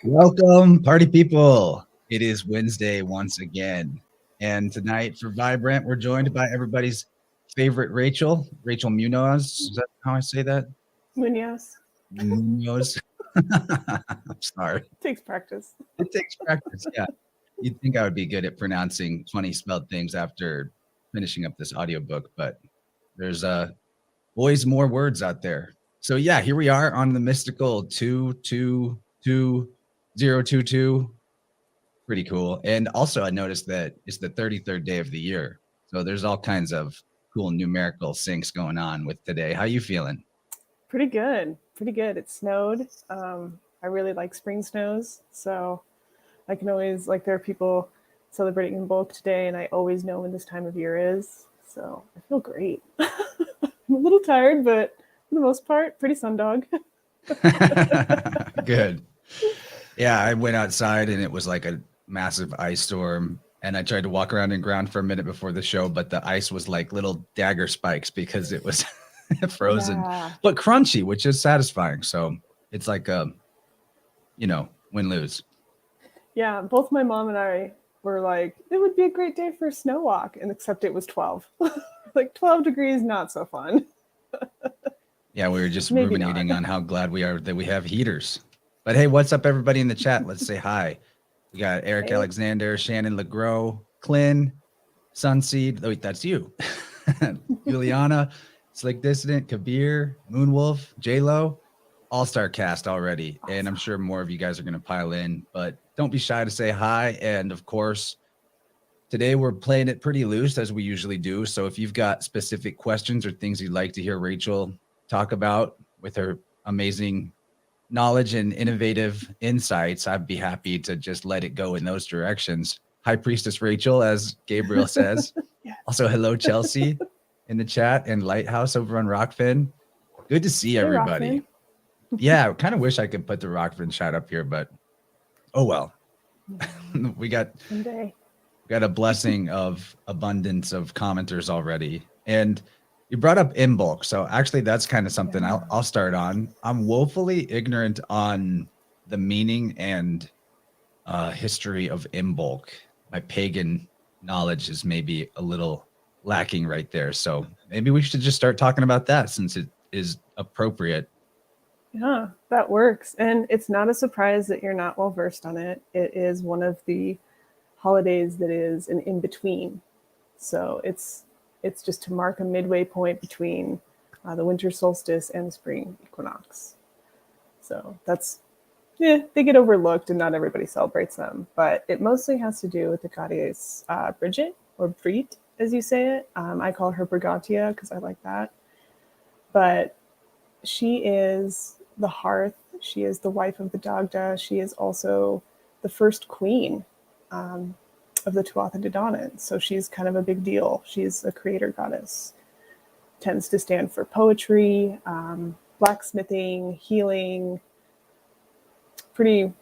Welcome, party people. It is Wednesday once again. And tonight for Vibrant, we're joined by everybody's favorite Rachel Munoz. Is that how I say that? Munoz. Munoz. I'm sorry. Takes practice. It takes practice. Yeah. You'd think I would be good at pronouncing funny spelled things after finishing up this audiobook, but there's always more words out there. So yeah, here we are on the mystical 222022. Pretty cool. And also I noticed that it's the 33rd day of the year. So there's all kinds of cool numerical syncs going on with today. How you feeling? Pretty good. Pretty good. It snowed. I really like spring snows. So I can always, like, there are people celebrating in bulk today, and I always know when this time of year is. So I feel great. I'm a little tired, but for the most part, pretty sundog. Good. Yeah, I went outside and it was like a massive ice storm. And I tried to walk around in ground for a minute before the show, but the ice was like little dagger spikes because it was frozen, Yeah. but crunchy, which is satisfying. So it's like win lose. Yeah. Both my mom and I were like, it would be a great day for a snow walk. And except it was 12. Like 12 degrees, not so fun. Yeah, we were just Maybe ruminating not. on how glad we are that we have heaters. But hey, what's up, everybody in the chat? Let's say hi. We got Eric Hey. Alexander, Shannon LeGros, Clint, Sunseed. Oh, wait, that's you. Juliana, Slick Dissident, Kabir, Moonwolf, J-Lo. All-star cast already. Awesome. And I'm sure more of you guys are going to pile in. But don't be shy to say hi. And of course, today we're playing it pretty loose as we usually do. So if you've got specific questions or things you'd like to hear Rachel talk about with her amazing knowledge and innovative insights, I'd be happy to just let it go in those directions. Hi, Priestess Rachel, as Gabriel says. Yes. Also, hello, Chelsea in the chat and Lighthouse over on Rockfin. Good to see everybody. Rockman. Yeah, I kind of wish I could put the Rockfin chat up here, but oh well. we got Someday. a blessing of abundance of commenters already. And you brought up in bulk. So actually that's kind of something I'll start on. I'm woefully ignorant on the meaning and history of in bulk. My pagan knowledge is maybe a little lacking right there. So maybe we should just start talking about that since it is appropriate. Yeah, that works. And it's not a surprise that you're not well versed on it. It is one of the holidays that is an in-between. So it's just to mark a midway point between the winter solstice and the spring equinox. So they get overlooked and not everybody celebrates them. But it mostly has to do with the goddess Bridget, or Brit, as you say it. I call her Brigatia because I like that. But she is the hearth. She is the wife of the Dagda. She is also the first queen of the Tuatha De Danann. So she's kind of a big deal. She's a creator goddess. Tends to stand for poetry, blacksmithing, healing. Pretty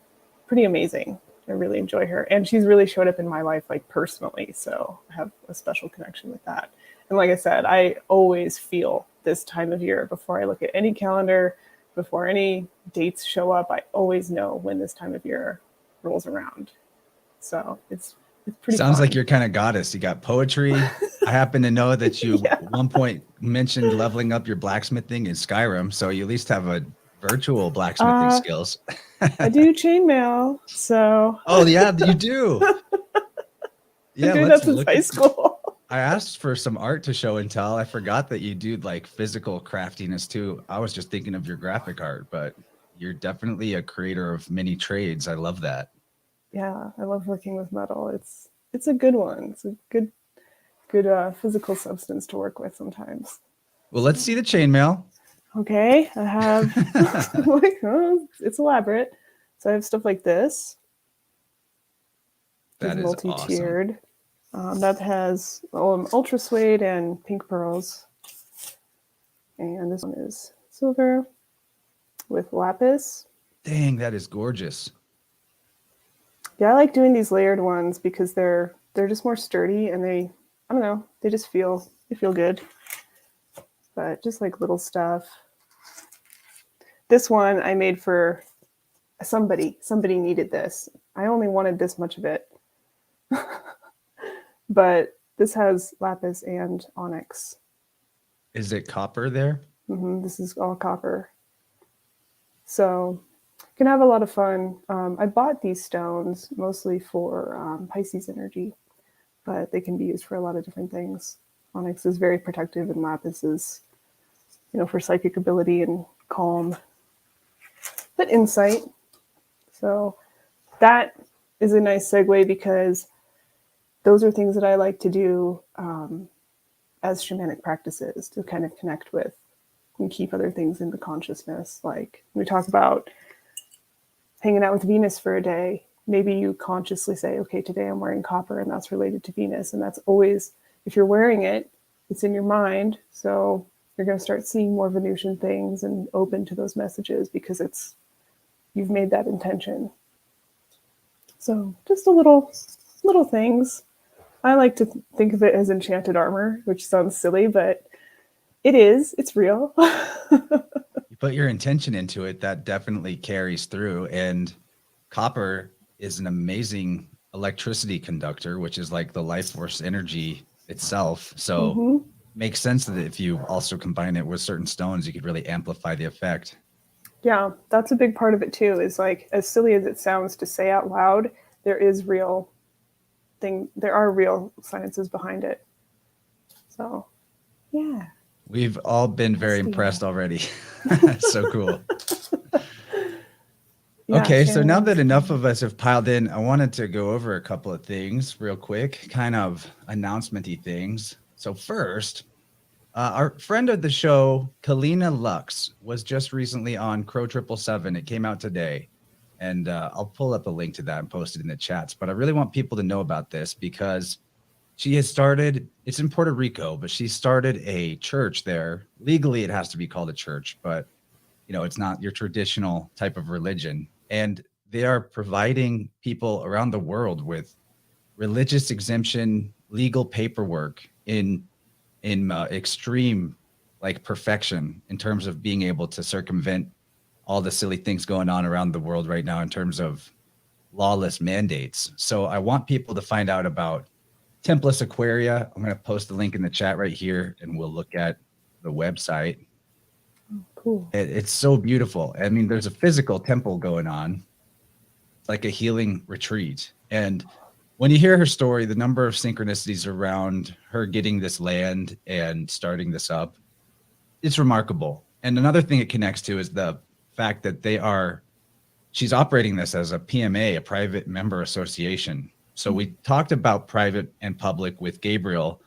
amazing. I really enjoy her. And she's really showed up in my life, like, personally. So I have a special connection with that. And like I said, I always feel this time of year before I look at any calendar, before any dates show up. I always know when this time of year rolls around. So it's pretty Sounds fun. like you're kind of goddess. You got poetry. I happen to know that you at one point mentioned leveling up your blacksmithing in Skyrim. So you at least have a virtual blacksmithing skills. I do chainmail. So. Oh, yeah, you do. Yeah, I do that since high school. I asked for some art to show and tell. I forgot that you do like physical craftiness too. I was just thinking of your graphic art, but you're definitely a creator of many trades. I love that. Yeah, I love working with metal. It's a good one. It's a good physical substance to work with sometimes. Well, let's see the chainmail. Okay, I have it's elaborate. So I have stuff like this. That is multi-tiered. Awesome. That has ultra suede and pink pearls. And this one is silver with lapis. Dang, that is gorgeous. Yeah, I like doing these layered ones because they're just more sturdy and they just feel good. But just like little stuff. This one I made for somebody needed this. I only wanted this much of it. But this has lapis and onyx. Is it copper there? This is all copper. So you can have a lot of fun. I bought these stones mostly for Pisces energy, but they can be used for a lot of different things. Onyx is very protective, and lapis is, for psychic ability and calm, but insight. So that is a nice segue, because those are things that I like to do as shamanic practices to kind of connect with and keep other things in the consciousness. Like we talk about hanging out with Venus for a day. Maybe you consciously say, okay, today I'm wearing copper, and that's related to Venus. And that's always, if you're wearing it, it's in your mind. So you're going to start seeing more Venusian things and open to those messages, because you've made that intention. So just little things. I like to think of it as enchanted armor, which sounds silly, but it's real. You put your intention into it, that definitely carries through. And copper is an amazing electricity conductor, which is like the life force energy itself. So makes sense that if you also combine it with certain stones, you could really amplify the effect. Yeah, that's a big part of it too, is like, as silly as it sounds to say out loud, there are real sciences behind it. So yeah. We've all been very impressed already. So cool. Yeah, okay, so now that enough of us have piled in, I wanted to go over a couple of things real quick, kind of announcement-y things. So first, our friend of the show, Kalina Lux, was just recently on Crow 777. It came out today. And I'll pull up a link to that and post it in the chats. But I really want people to know about this, because she has started, it's in Puerto Rico, but she started a church there. Legally, it has to be called a church, but it's not your traditional type of religion. And they are providing people around the world with religious exemption, legal paperwork in extreme perfection, in terms of being able to circumvent all the silly things going on around the world right now in terms of lawless mandates. So I want people to find out about Templars Aquaria. I'm going to post the link in the chat right here, and we'll look at the website. Cool. It's so beautiful. I mean, there's a physical temple going on, like a healing retreat. And when you hear her story, the number of synchronicities around her getting this land and starting this up, it's remarkable. And another thing it connects to is the fact that she's operating this as a PMA, a private member association. So we talked about private and public with Gabriel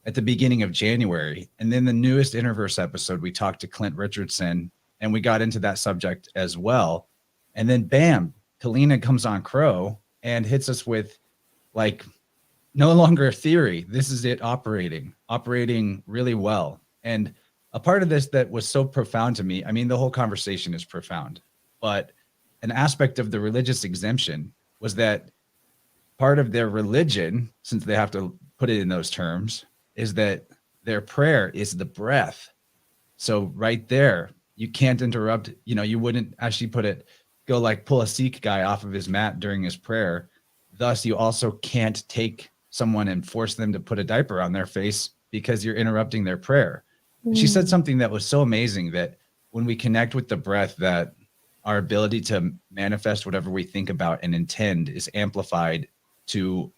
at the beginning of January. And then the newest InnerVerse episode, we talked to Clint Richardson, and we got into that subject as well. And then bam, Kalina comes on Crow and hits us with no longer a theory. This is it operating really well. And a part of this that was so profound to me, I mean, the whole conversation is profound, but an aspect of the religious exemption was that part of their religion, since they have to put it in those terms, is that their prayer is the breath. So right there, you can't interrupt, you wouldn't, as she put it, go pull a Sikh guy off of his mat during his prayer. Thus, you also can't take someone and force them to put a diaper on their face, because you're interrupting their prayer. She said something that was so amazing, that when we connect with the breath, that our ability to manifest whatever we think about and intend is amplified to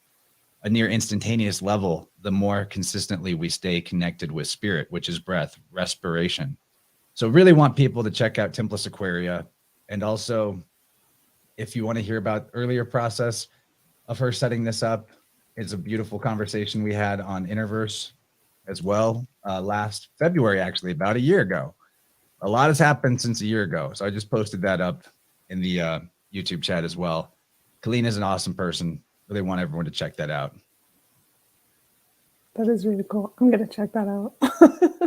a near instantaneous level the more consistently we stay connected with spirit, which is breath, respiration. So really want people to check out Templars Aquaria. And also, if you want to hear about earlier process of her setting this up, it's a beautiful conversation we had on InnerVerse as well, last February, actually, about a year ago. A lot has happened since a year ago. So I just posted that up in the YouTube chat as well. Kalina is an awesome person. Really want everyone to check that out. That is really cool. I'm going to check that out.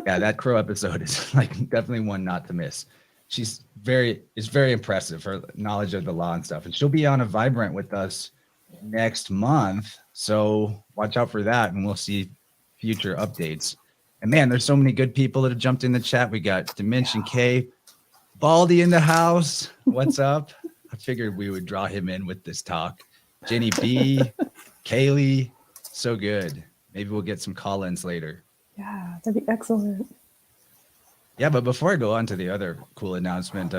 Yeah, that Crow episode is definitely one not to miss. It's very impressive, her knowledge of the law and stuff. And she'll be on a Vibrant with us next month. So watch out for that, and we'll see future updates. And man, there's so many good people that have jumped in the chat. We got Dimension K, Baldy in the house. What's up? I figured we would draw him in with this talk. Jenny B, Kaylee, so good. Maybe we'll get some call-ins later. Yeah, that'd be excellent. Yeah, but before I go on to the other cool announcement,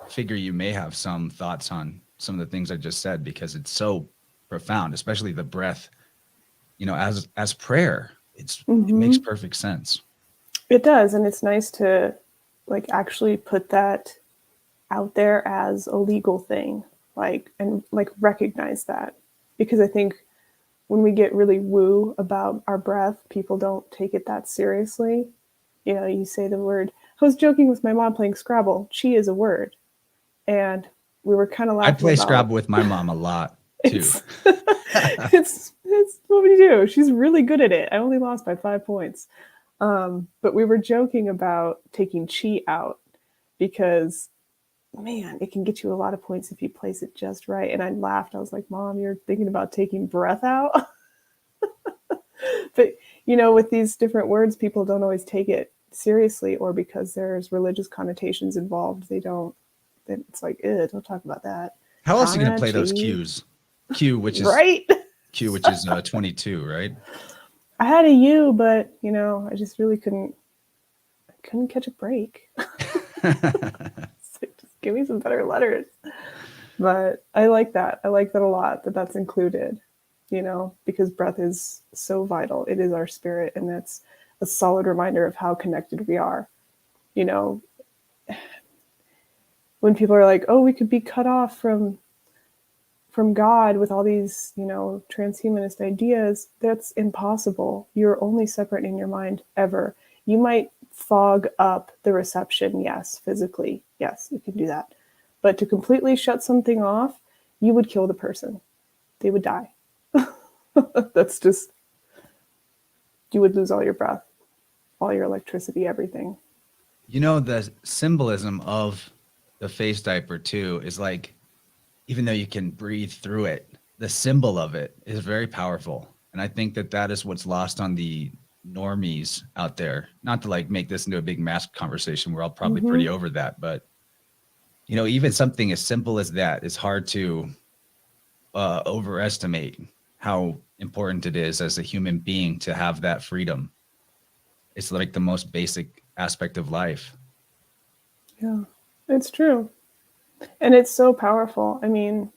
figure you may have some thoughts on some of the things I just said, because it's so profound, especially the breath, you know, as prayer. It makes perfect sense. It does, and it's nice to like actually put that out there as a legal thing, like, and like recognize that, because I think when we get really woo about our breath, people don't take it that seriously. You know, you say the word. I was joking with my mom playing Scrabble. Chi is a word, and we were kind of laughing. I play Scrabble with my mom a lot too. It's what we do. She's really good at it. I only lost by 5 points. But we were joking about taking chi out because, man, it can get you a lot of points if you place it just right. And I laughed. I was like, Mom, you're thinking about taking breath out? But, you know, with these different words, people don't always take it seriously, or because there's religious connotations involved, they don't. It's like, don't talk about that. How else are you going to play those Qs? Q, which is right. Q, which is 22, right? I had a U, but you know, I just really couldn't catch a break. Like, just give me some better letters. But I like that. I like that a lot, that that's included, you know, because breath is so vital. It is our spirit, and that's a solid reminder of how connected we are. You know, when people are like, oh, we could be cut off from God with all these, you know, transhumanist ideas, that's impossible. You're only separate in your mind ever. You might fog up the reception, yes, physically, yes, you can do that. But to completely shut something off, you would kill the person. They would die. That's just, you would lose all your breath, all your electricity, everything. You know, the symbolism of the face diaper too is like, even though you can breathe through it, the symbol of it is very powerful. And I think that that is what's lost on the normies out there. Not to like make this into a big mask conversation. We're all probably pretty over that. But, you know, even something as simple as that is hard to overestimate how important it is as a human being to have that freedom. It's like the most basic aspect of life. Yeah, it's true. And it's so powerful. I mean,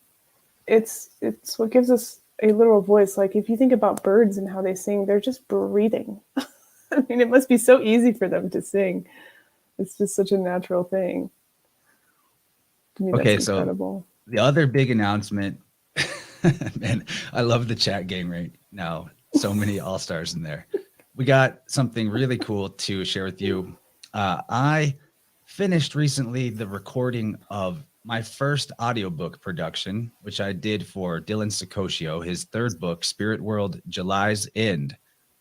it's what gives us a literal voice. Like, if you think about birds and how they sing, they're just breathing. I mean, it must be so easy for them to sing. It's just such a natural thing. To me, that's incredible. So the other big announcement, man, I love the chat game right now. So many all-stars in there. We got something really cool to share with you. I finished recently the recording of my first audiobook production, which I did for Dylan Sicosio, his third book, Spirit World, July's End,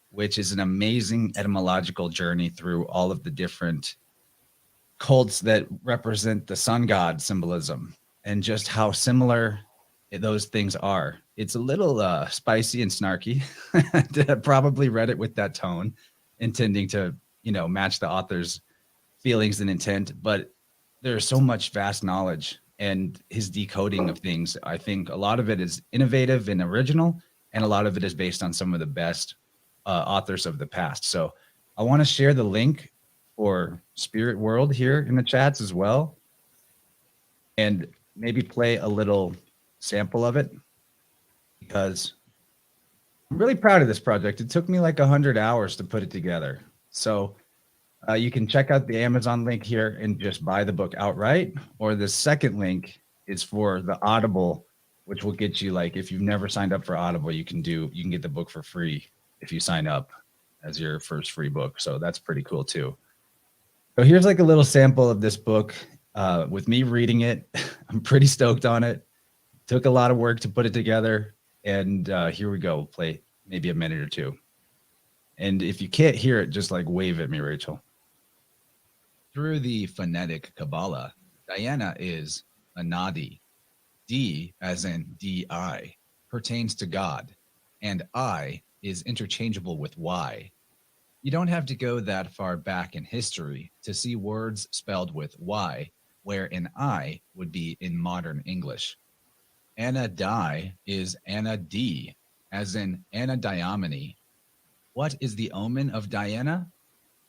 which is an amazing etymological journey through all of the different cults that represent the sun god symbolism and just how similar those things are. It's a little spicy and snarky. Probably read it with that tone, intending to, you know, match the author's feelings and intent, but there's so much vast knowledge, and his decoding of things, I think a lot of it is innovative and original, and a lot of it is based on some of the best authors of the past. So I want to share the link for Spirit World here in the chats as well, and maybe play a little sample of it, because I'm really proud of this project. It took me like 100 hours to put it together. So you can check out the Amazon link here and just buy the book outright, or the second link is for the Audible, which will get you, like, if you've never signed up for Audible, you can get the book for free if you sign up as your first free book. So that's pretty cool too. So here's like a little sample of this book with me reading it. I'm pretty stoked on it. Took a lot of work to put it together, and here we go. We'll play maybe a minute or two. And if you can't hear it, just like wave at me, Rachel. Through the phonetic Kabbalah, Diana is Anadi. D, as in D-I, pertains to God, and I is interchangeable with Y. You don't have to go that far back in history to see words spelled with Y where an I would be in modern English. Anadi is Anadi, as in Anadiomene. What is the omen of Diana?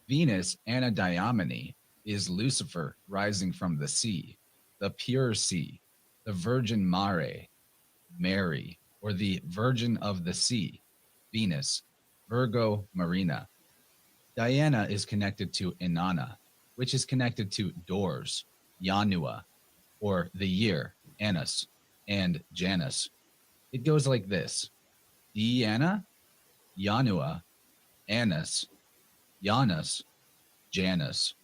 Venus Anadiomene is Lucifer rising from the sea, the pure sea, the Virgin Mare, Mary, or the Virgin of the Sea, Venus, Virgo Marina. Diana is connected to Inanna, which is connected to doors, Janua, or the year, Anus, and Janus. It goes like this: Diana, Janua, Anus, Janus, Janus.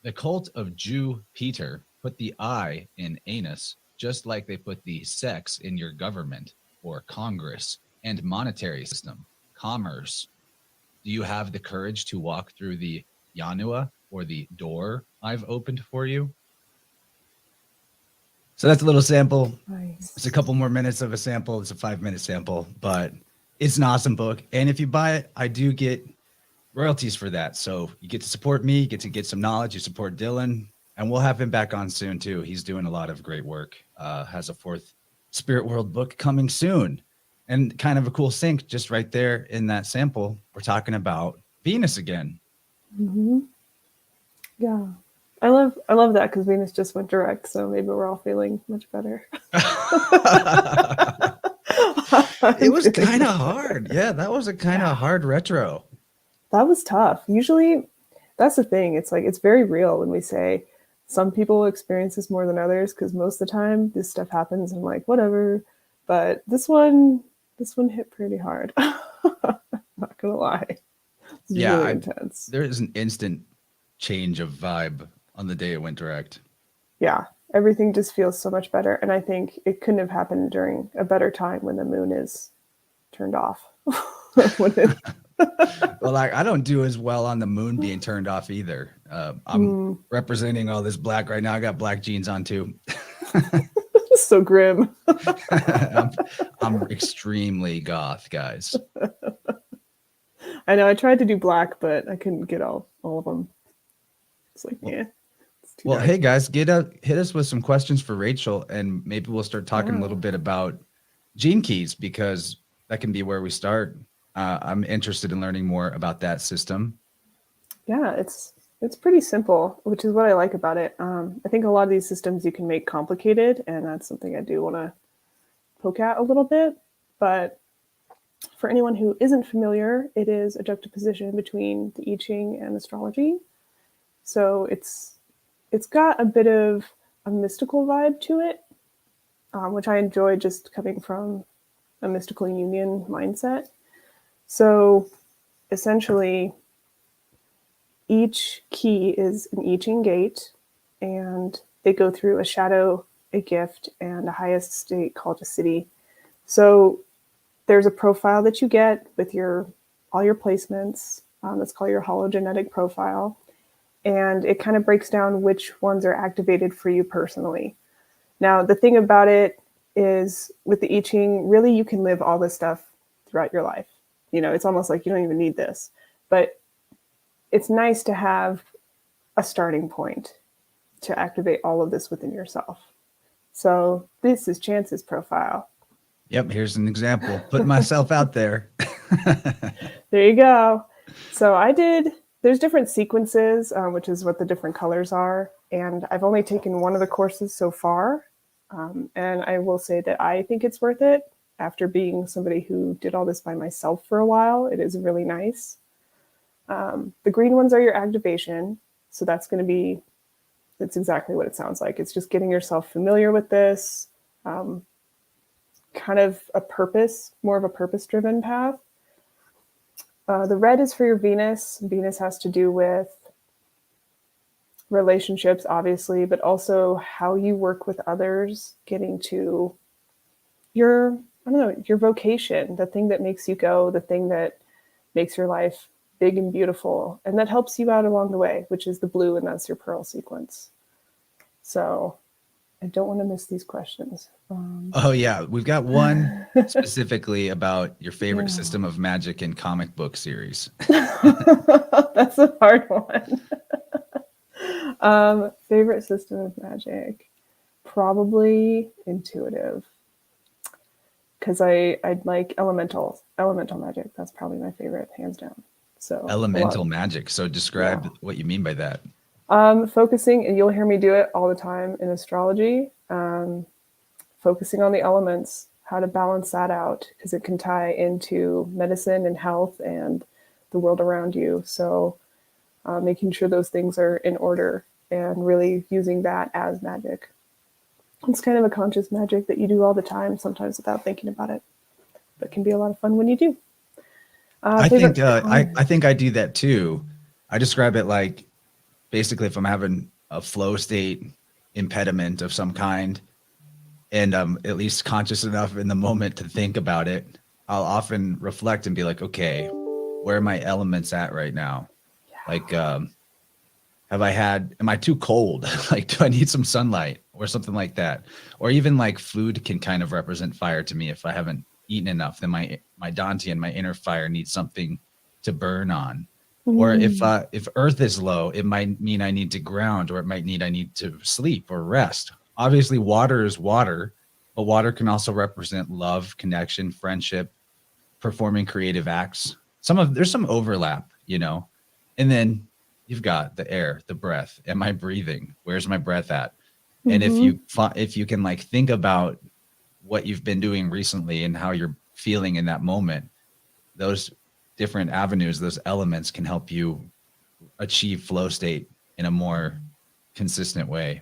The cult of Jew Peter put the I in anus, just like they put the sex in your government or Congress and monetary system, commerce. Do you have the courage to walk through the Janua, or the door I've opened for you? So that's a little sample. Nice. It's a couple more minutes of a sample. It's a 5-minute sample, but it's an awesome book. And if you buy it, I do get royalties for that. So you get to support me, you get some knowledge, you support Dylan, and we'll have him back on soon too. He's doing a lot of great work. Has a 4th Spirit World book coming soon. And kind of a cool sync just right there in that sample. We're talking about Venus again. Mm-hmm. Yeah. I love that because Venus just went direct, so maybe we're all feeling much better. It was kind of hard. Yeah, that was a kind of hard retro. That was tough. Usually, that's the thing. It's like, it's very real when we say some people experience this more than others, because most of the time this stuff happens and I'm like, whatever. But this one hit pretty hard. Not gonna lie. It's really intense. There is an instant change of vibe on the day it went direct. Yeah, everything just feels so much better. And I think it couldn't have happened during a better time when the moon is turned off. Well, I don't do as well on the moon being turned off either. I'm representing all this black right now. I got black jeans on too. So grim. I'm extremely goth, guys. I know. I tried to do black, but I couldn't get all of them. It's like, yeah. Well, hey guys, hit us with some questions for Rachel, and maybe we'll start talking a little bit about gene keys, because that can be where we start. I'm interested in learning more about that system. Yeah, it's pretty simple, which is what I like about it. I think a lot of these systems you can make complicated, and that's something I do want to poke at a little bit. But for anyone who isn't familiar, it is a juxtaposition between the I Ching and astrology. So it's got a bit of a mystical vibe to it, which I enjoy, just coming from a mystical union mindset. So essentially, each key is an I Ching gate, and they go through a shadow, a gift, and a highest state called a city. So there's a profile that you get with all your placements. That's called your hologenetic profile. And it kind of breaks down which ones are activated for you personally. Now, the thing about it is, with the I Ching, really you can live all this stuff throughout your life. You know, it's almost like you don't even need this. But it's nice to have a starting point to activate all of this within yourself. So this is Chance's profile. Yep, here's an example. Putting myself out there. There you go. So there's different sequences, which is what the different colors are. And I've only taken one of the courses so far. And I will say that I think it's worth it. After being somebody who did all this by myself for a while, it is really nice. The green ones are your activation. So that's exactly what it sounds like. It's just getting yourself familiar with this, kind of more of a purpose-driven path. The red is for your Venus. Venus has to do with relationships, obviously, but also how you work with others, getting to your vocation, the thing that makes you go, the thing that makes your life big and beautiful, and that helps you out along the way, which is the blue, and that's your pearl sequence. So I don't want to miss these questions. Oh yeah, we've got one specifically about your favorite system of magic and comic book series. That's a hard one. Favorite system of magic? Probably intuitive. Because I'd like elemental magic. That's probably my favorite, hands down. So Elemental magic. So describe Yeah. what you mean by that. Focusing, and you'll hear me do it all the time in astrology. Focusing on the elements, how to balance that out, because it can tie into medicine and health and the world around you. So making sure those things are in order and really using that as magic. It's kind of a conscious magic that you do all the time, sometimes without thinking about it, but can be a lot of fun when you do. I think I think I do that too. I describe it like basically if I'm having a flow state impediment of some kind, and I'm at least conscious enough in the moment to think about it, I'll often reflect and be like, okay, where are my elements at right now? Yeah. Like, am I too cold? Like, do I need some sunlight or something like that? Or even like food can kind of represent fire to me. If I haven't eaten enough, then my Dantian, my inner fire, needs something to burn on. Or if earth is low, it might mean I need to ground, or it might mean I need to sleep or rest. Obviously, water is water, but water can also represent love, connection, friendship, performing creative acts. There's some overlap, you know. And then you've got the air, the breath. Am I breathing? Where's my breath at? And if you can like think about what you've been doing recently and how you're feeling in that moment, those different avenues, those elements can help you achieve flow state in a more consistent way.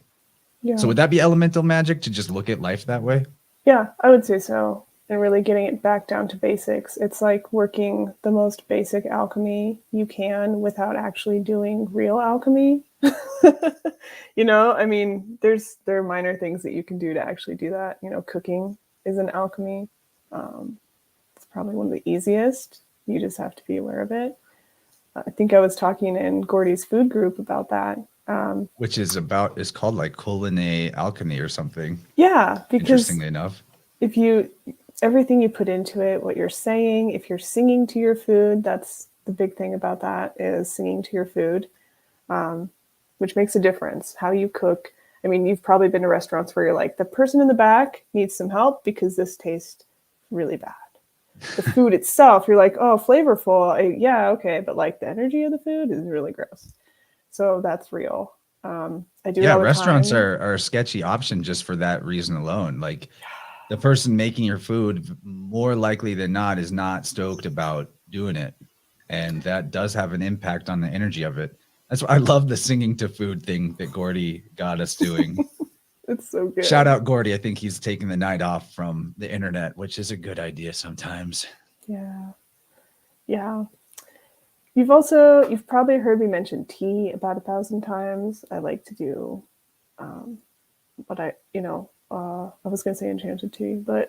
Yeah. So would that be elemental magic, to just look at life that way? Yeah, I would say so. And really getting it back down to basics. It's like working the most basic alchemy you can without actually doing real alchemy. You know, I mean, there are minor things that you can do to actually do that. You know, cooking is an alchemy. It's probably one of the easiest. You just have to be aware of it. I think I was talking in Gordy's food group about that. Which is called like culinary alchemy or something. Yeah, because interestingly enough, everything you put into it, what you're saying, if you're singing to your food, that's the big thing about that, is singing to your food, which makes a difference. How you cook. I mean, you've probably been to restaurants where you're like, the person in the back needs some help because this tastes really bad. The food itself, you're like, oh, flavorful. Yeah, okay. But like the energy of the food is really gross. So that's real. I do. Yeah, restaurants are a sketchy option just for that reason alone. Like the person making your food, more likely than not, is not stoked about doing it. And that does have an impact on the energy of it. That's why I love the singing to food thing that Gordy got us doing. It's so good. Shout out Gordy. I think he's taking the night off from the internet, which is a good idea sometimes. Yeah. Yeah. You've probably heard me mention tea about 1,000 times. I like to do, but I was going to say enchanted tea, but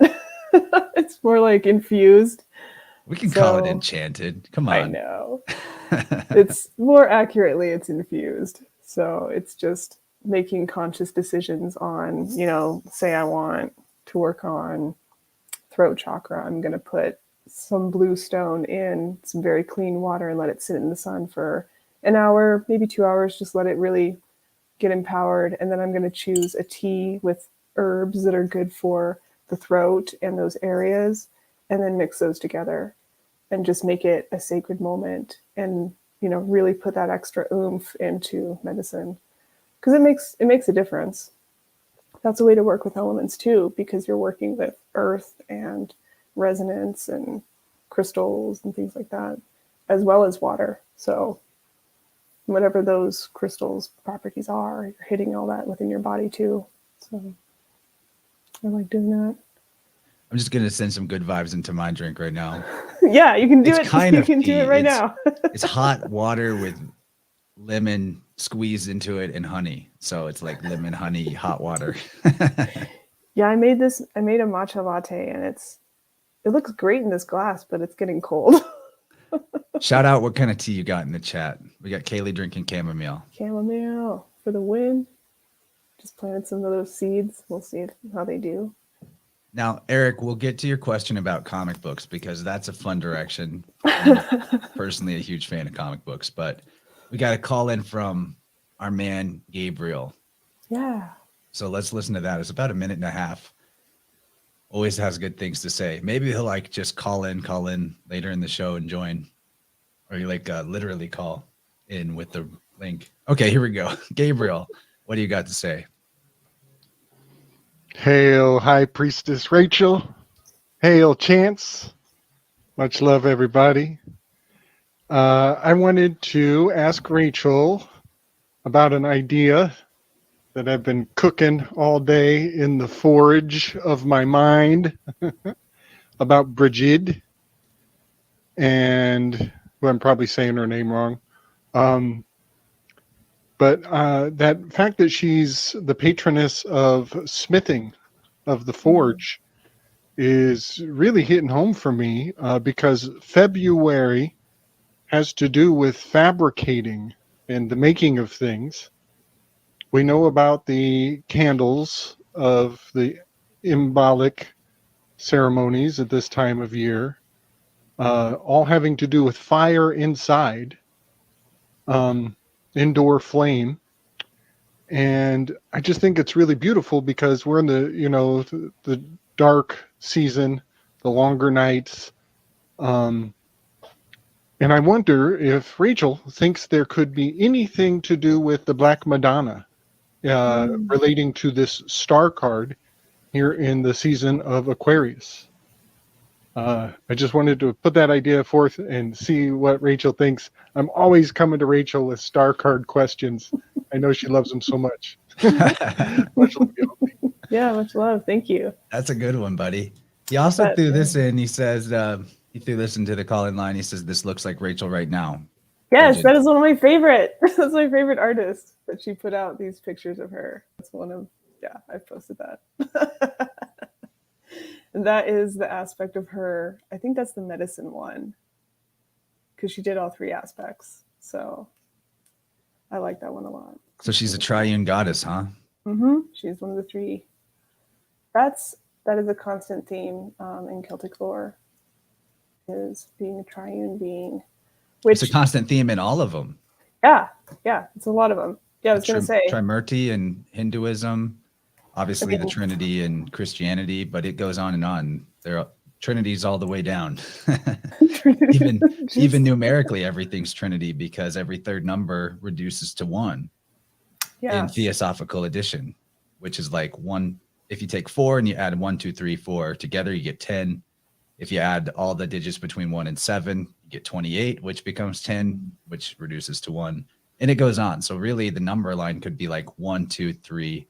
it's more like infused. We can call it enchanted. Come on. I know. It's more accurately, it's infused. So it's just making conscious decisions on, say I want to work on throat chakra. I'm going to put some blue stone in some very clean water and let it sit in the sun for an hour, maybe 2 hours. Just let it really get empowered. And then I'm going to choose a tea with herbs that are good for the throat and those areas, and then mix those together and just make it a sacred moment and, really put that extra oomph into medicine, because it makes a difference. That's a way to work with elements too, because you're working with earth and resonance and crystals and things like that, as well as water. So whatever those crystals properties are, you're hitting all that within your body too. So I like doing that. I'm just going to send some good vibes into my drink right now. Yeah, you can do it. You can do it right now. It's hot water with lemon squeezed into it and honey. So it's like lemon, honey, hot water. Yeah, I made a matcha latte, and it looks great in this glass, but it's getting cold. Shout out what kind of tea you got in the chat. We got Kaylee drinking chamomile. Chamomile for the win. Just planted some of those seeds. We'll see how they do. Now, Eric, we'll get to your question about comic books, because that's a fun direction. I'm personally a huge fan of comic books, but we got a call in from our man Gabriel. Yeah. So let's listen to that. It's about 1.5 minutes. Always has good things to say. Maybe he'll like just call in later in the show and join, or you like literally call in with the link. Okay, here we go. Gabriel, what do you got to say? Hail, High Priestess Rachel. Hail, Chance. Much love, everybody. I wanted to ask Rachel about an idea that I've been cooking all day in the forge of my mind about Brigitte, and who I'm probably saying her name wrong. But that fact that she's the patroness of smithing, of the forge, is really hitting home for me because February has to do with fabricating and the making of things. We know about the candles of the symbolic ceremonies at this time of year, all having to do with fire inside, indoor flame. And I just think it's really beautiful because we're in the dark season, the longer nights. And I wonder if Rachel thinks there could be anything to do with the Black Madonna relating to this star card here in the season of Aquarius. I just wanted to put that idea forth and see what Rachel thinks. I'm always coming to Rachel with star card questions. I know she loves them so much. Much love, you. Yeah, much love. Thank you. That's a good one, buddy. He also threw this in. He says, he threw this into the call-in line. He says, this looks like Rachel right now. Yes, that is one of my favorite. That's my favorite artist that she put out these pictures of her. That's one of, yeah, I posted that. And that is the aspect of her. I think that's the medicine one because she did all 3 aspects. So I like that one a lot. So she's a triune goddess, huh? Mm-hmm. She's one of the 3. That is a constant theme in Celtic lore, is being a triune being. Which, it's a constant theme in all of them. Yeah, it's a lot of them. Yeah, I was going to say. Trimurti in Hinduism, obviously the Trinity in Christianity, but it goes on and on. There are Trinities all the way down. even numerically, everything's Trinity because every third number reduces to 1 in Theosophical Edition, which is like 1. If you take 4 and you add 1, 2, 3, 4 together, you get 10. If you add all the digits between 1 and 7, you get 28, which becomes 10, which reduces to 1. And it goes on. So really the number line could be like 1, 2, 3,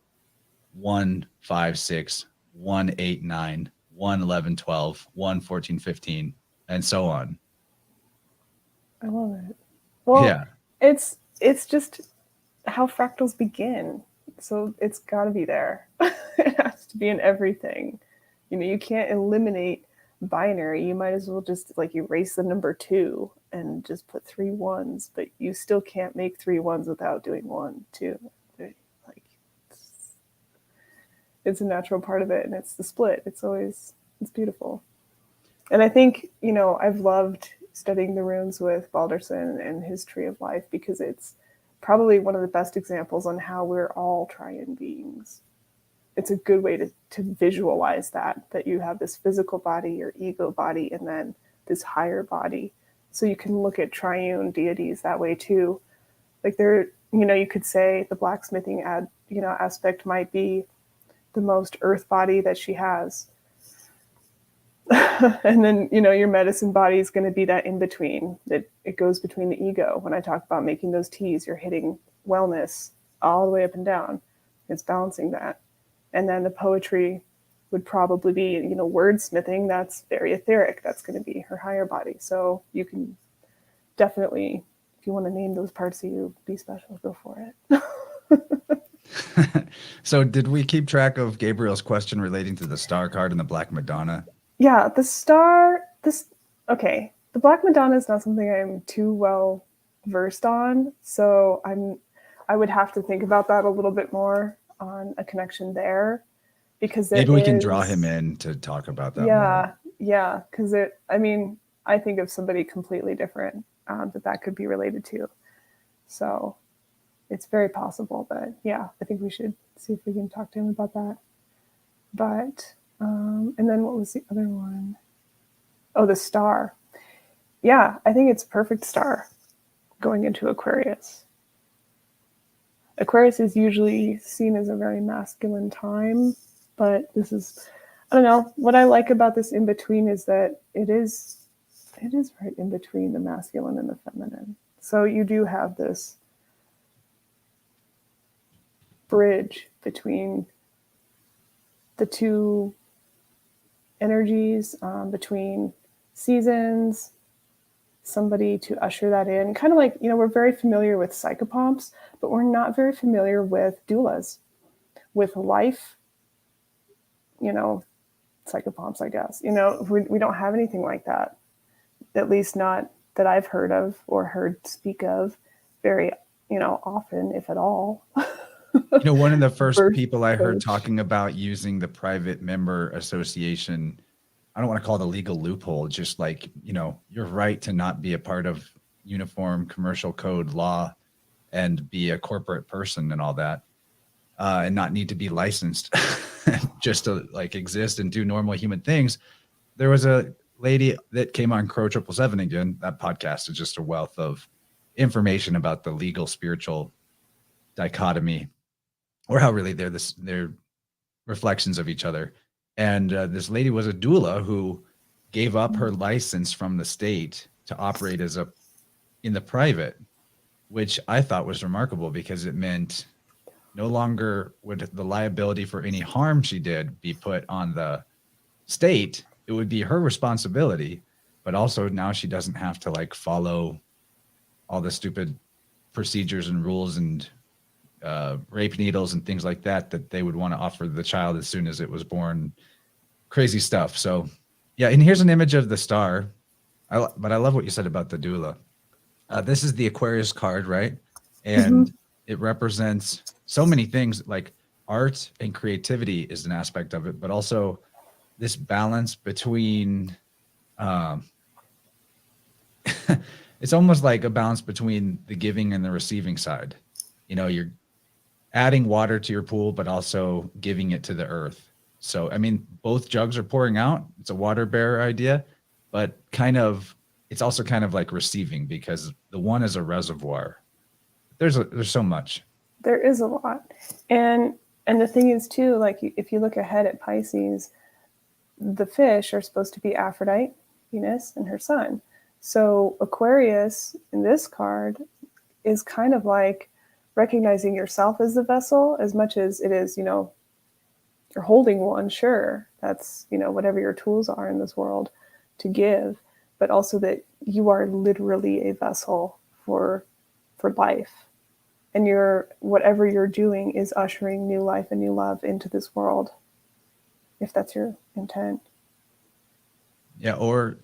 1, 5, 6, 1, 8, 9, 1, 11, 12, 1, 14, 15, and so on. I love it. Well, yeah. It's just how fractals begin. So it's got to be there. It has to be in everything. You can't eliminate binary. You might as well just like erase the number 2 and just put 3 1s, but you still can't make 3 1s without doing 1, 2, 3. Like it's a natural part of it, and it's the split. It's beautiful. And I think, I've loved studying the runes with Balderson and his tree of life because it's probably one of the best examples on how we're all triune beings. It's a good way to visualize that you have this physical body, your ego body, and then this higher body. So you can look at triune deities that way too. Like you could say the blacksmithing aspect might be the most earth body that she has. And then, your medicine body is going to be that in between, that it goes between the ego. When I talk about making those teas, you're hitting wellness all the way up and down. It's balancing that. And then the poetry would probably be, wordsmithing. That's very etheric. That's going to be her higher body. So you can definitely, if you want to name those parts of you, be special, go for it. So did we keep track of Gabriel's question relating to the star card and the Black Madonna? Yeah, the Black Madonna is not something I'm too well versed on. So I would have to think about that a little bit more on a connection there, because maybe we can draw him in to talk about that. Yeah, because I think of somebody completely different that could be related to. So it's very possible. But yeah, I think we should see if we can talk to him about that. But and then what was the other one? Oh, the star. Yeah, I think it's a perfect star going into Aquarius. Aquarius is usually seen as a very masculine time, but this is, I don't know, what I like about this in between is that it is right in between the masculine and the feminine. So you do have this bridge between the two energies, between seasons, somebody to usher that in. Kind of like, we're very familiar with psychopomps, but we're not very familiar with doulas, with life, psychopomps, I guess. We don't have anything like that, at least not that I've heard of or heard speak of very, often, if at all. One of the first Birth people I heard coach. talking about using the private member association, I don't want to call it a legal loophole, just like, your right to not be a part of uniform commercial code law and be a corporate person and all that, and not need to be licensed just to like exist and do normal human things. There was a lady that came on Crow 777 again. That podcast is just a wealth of information about the legal spiritual dichotomy, or how really they're reflections of each other. And this lady was a doula who gave up her license from the state to operate in the private, which I thought was remarkable because it meant no longer would the liability for any harm she did be put on the state. It would be her responsibility, but also now she doesn't have to like follow all the stupid procedures and rules and rape needles and things like that they would want to offer the child as soon as it was born. Crazy stuff. So yeah, and here's an image of the star. But I love what you said about the doula. This is the Aquarius card, right? And it represents so many things, like art and creativity is an aspect of it, but also this balance between it's almost like a balance between the giving and the receiving side. You're adding water to your pool, but also giving it to the earth. So, I mean, both jugs are pouring out. It's a water bearer idea, but it's also kind of like receiving, because the one is a reservoir. There's so much. There is a lot. And the thing is too, like if you look ahead at Pisces, the fish are supposed to be Aphrodite, Venus, and her son. So Aquarius in this card is kind of like recognizing yourself as the vessel, as much as it is, you're holding one, sure, that's, whatever your tools are in this world to give, but also that you are literally a vessel for life. And whatever you're doing is ushering new life and new love into this world, if that's your intent. Yeah, or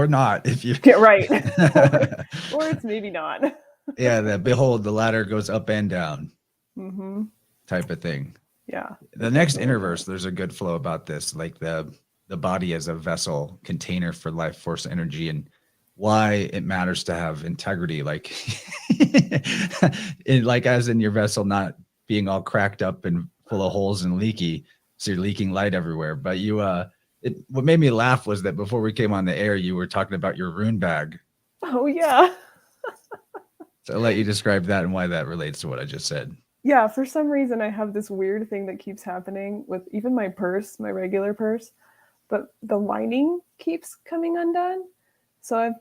not, if you get right. or it's maybe not. Yeah, behold, the ladder goes up and down, type of thing. Yeah. The next InnerVerse, there's a good flow about this, like the body as a vessel container for life force energy, and why it matters to have integrity, like as in your vessel not being all cracked up and full of holes and leaky, so you're leaking light everywhere. But what made me laugh was that before we came on the air, you were talking about your rune bag. Oh yeah. So I'll let you describe that and why that relates to what I just said. Yeah, for some reason I have this weird thing that keeps happening with even my purse, my regular purse, but the lining keeps coming undone. So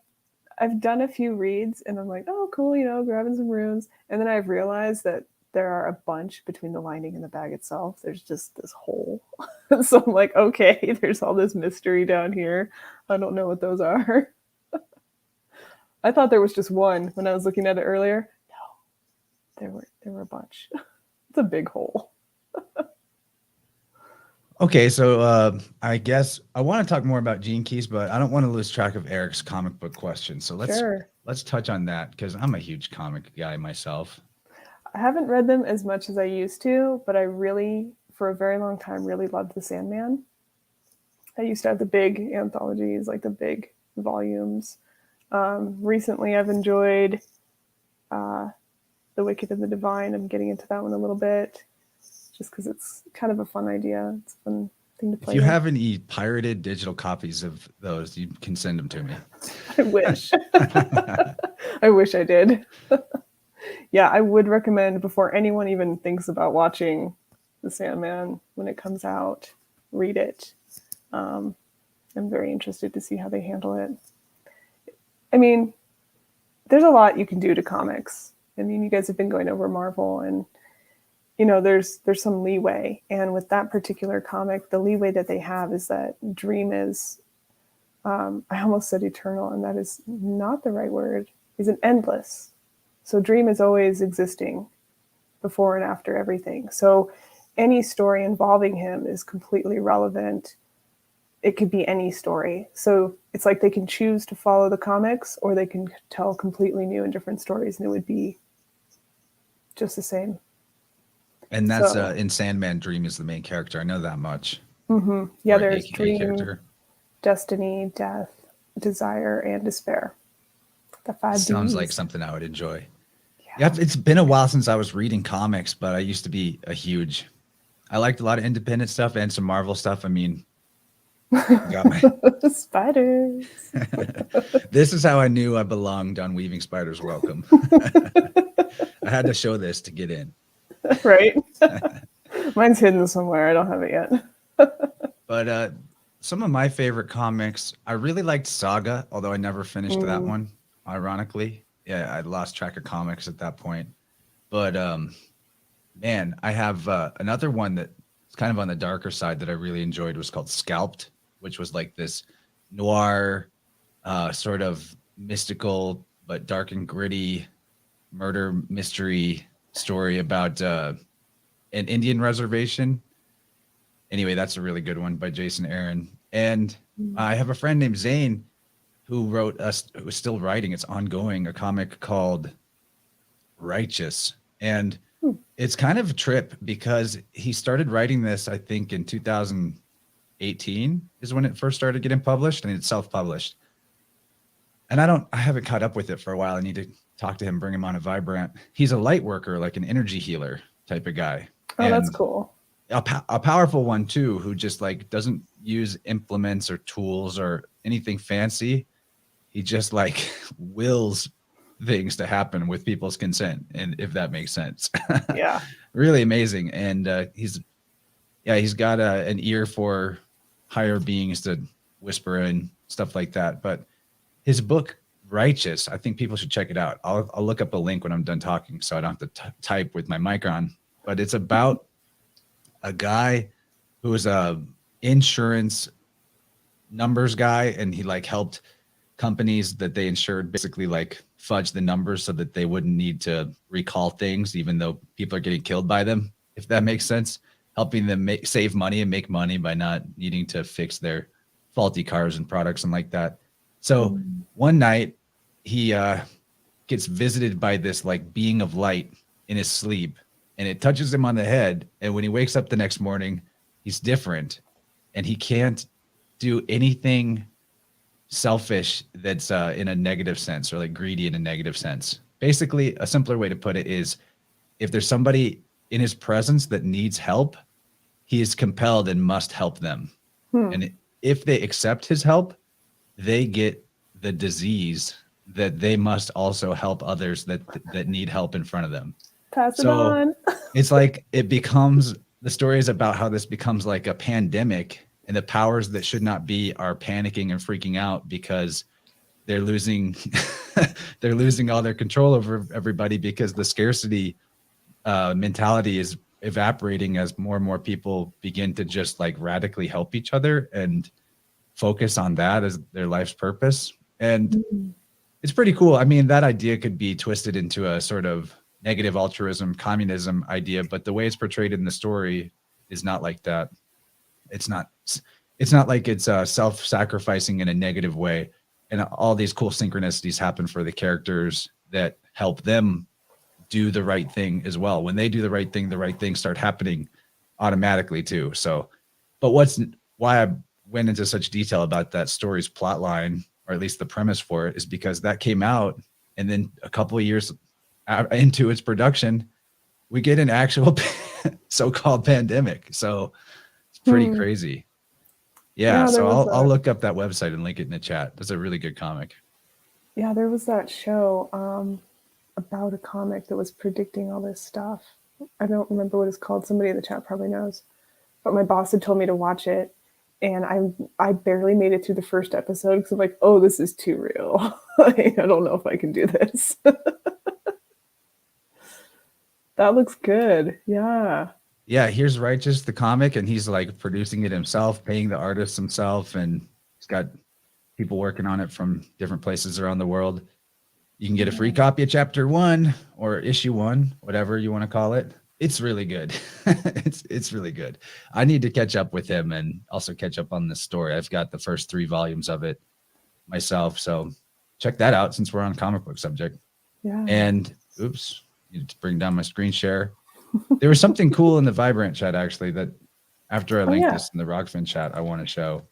I've done a few reads and I'm like, oh cool, grabbing some runes. And then I've realized that there are a bunch between the lining and the bag itself. There's just this hole. So I'm like, okay, there's all this mystery down here. I don't know what those are. I thought there was just one when I was looking at it earlier. No, there were a bunch. It's a big hole. Okay, so I guess I want to talk more about Gene Keys, but I don't want to lose track of Eric's comic book question. So let's touch on that, because I'm a huge comic guy myself. I haven't read them as much as I used to, but I really, for a very long time, really loved The Sandman. I used to have the big anthologies, like the big volumes. Recently, I've enjoyed The Wicked and the Divine. I'm getting into that one a little bit, just because it's kind of a fun idea. It's a fun thing to play. If you with. have any pirated digital copies of those, you can send them to me. I wish. I wish I did. Yeah, I would recommend, before anyone even thinks about watching The Sandman when it comes out, read it. I'm very interested to see how they handle it. I mean, there's a lot you can do to comics. I mean, you guys have been going over Marvel, and you know, there's some leeway. And with that particular comic, the leeway that they have is that Dream is, I almost said eternal, and that is not the right word, is an endless. So Dream is always existing before and after everything. So any story involving him is completely relevant. It could be any story. So it's like they can choose to follow the comics, or they can tell completely new and different stories, and it would be just the same. And that's in Sandman, Dream is the main character. I know that much. Mm-hmm. Yeah, Or there's AKA Dream, character. Destiny, Death, Desire, and Despair. The 5 Sounds Ds. like something I would enjoy. Yeah, it's been a while since I was reading comics, but I used to be I liked a lot of independent stuff and some Marvel stuff. I mean, got my spiders. This is how I knew I belonged on Weaving Spiders Welcome. I had to show this to get in. Right. Mine's hidden somewhere. I don't have it yet. But some of my favorite comics, I really liked Saga, although I never finished that one, ironically. Yeah, I lost track of comics at that point. But man, I have another one that's kind of on the darker side that I really enjoyed, was called Scalped, which was like this noir, sort of mystical but dark and gritty murder mystery story about an Indian reservation. Anyway, that's a really good one by Jason Aaron. And I have a friend named Zane who who's still writing, it's ongoing, a comic called Righteous. And it's kind of a trip because he started writing this, I think, in 2018 is when it first started getting published, and it's self-published. And I haven't caught up with it for a while. I need to talk to him, bring him on a Vibrant. He's a light worker, like an energy healer type of guy. Oh, and that's cool. A powerful one too, who just like doesn't use implements or tools or anything fancy. He just like wills things to happen with people's consent, and if that makes sense. Yeah. Really amazing. And he's got an ear for higher beings to whisper and stuff like that. But his book Righteous, I think people should check it out. I'll look up a link when I'm done talking, so I don't have to type with my mic on. But it's about a guy who was a insurance numbers guy, and he like helped companies that they insured basically like fudge the numbers so that they wouldn't need to recall things, even though people are getting killed by them, if that makes sense. Helping them save money and make money by not needing to fix their faulty cars and products and like that. So one night he gets visited by this like being of light in his sleep, and it touches him on the head. And when he wakes up the next morning, he's different, and he can't do anything selfish that's in a negative sense, or like greedy in a negative sense. Basically, a simpler way to put it is, if there's somebody in his presence that needs help, he is compelled and must help them. And if they accept his help, they get the disease that they must also help others that need help in front of them. Pass it on. It's like the story is about how this becomes like a pandemic, and the powers that should not be are panicking and freaking out because they're losing all their control over everybody, because the scarcity mentality is evaporating as more and more people begin to just like radically help each other and focus on that as their life's purpose. And it's pretty cool. I mean, that idea could be twisted into a sort of negative altruism, communism idea, but the way it's portrayed in the story is not like that. It's not like it's self-sacrificing in a negative way. And all these cool synchronicities happen for the characters that help them do the right thing as well. When they do the right things start happening automatically too. So, but why I went into such detail about that story's plot line, or at least the premise for it, is because that came out, and then a couple of years into its production, we get an actual so-called pandemic. So it's pretty crazy. Yeah, so I'll look up that website and link it in the chat. That's a really good comic. Yeah, there was that show about a comic that was predicting all this stuff. I don't remember what it's called. Somebody in the chat probably knows. But my boss had told me to watch it, and I barely made it through the first episode because I'm like, oh, this is too real. I don't know if I can do this. That looks good. Yeah. Yeah, here's Righteous, the comic, and he's like producing it himself, paying the artist himself, and he's got people working on it from different places around the world. You can get a free copy of chapter 1 or issue 1, whatever you want to call it. It's really good. It's really good. I need to catch up with him and also catch up on this story. I've got the first 3 volumes of it myself, so check that out since we're on comic book subject. Yeah. And oops, need to bring down my screen share. There was something cool in the Vibrant chat actually that after I linked this in the Rockfin chat, I want to show.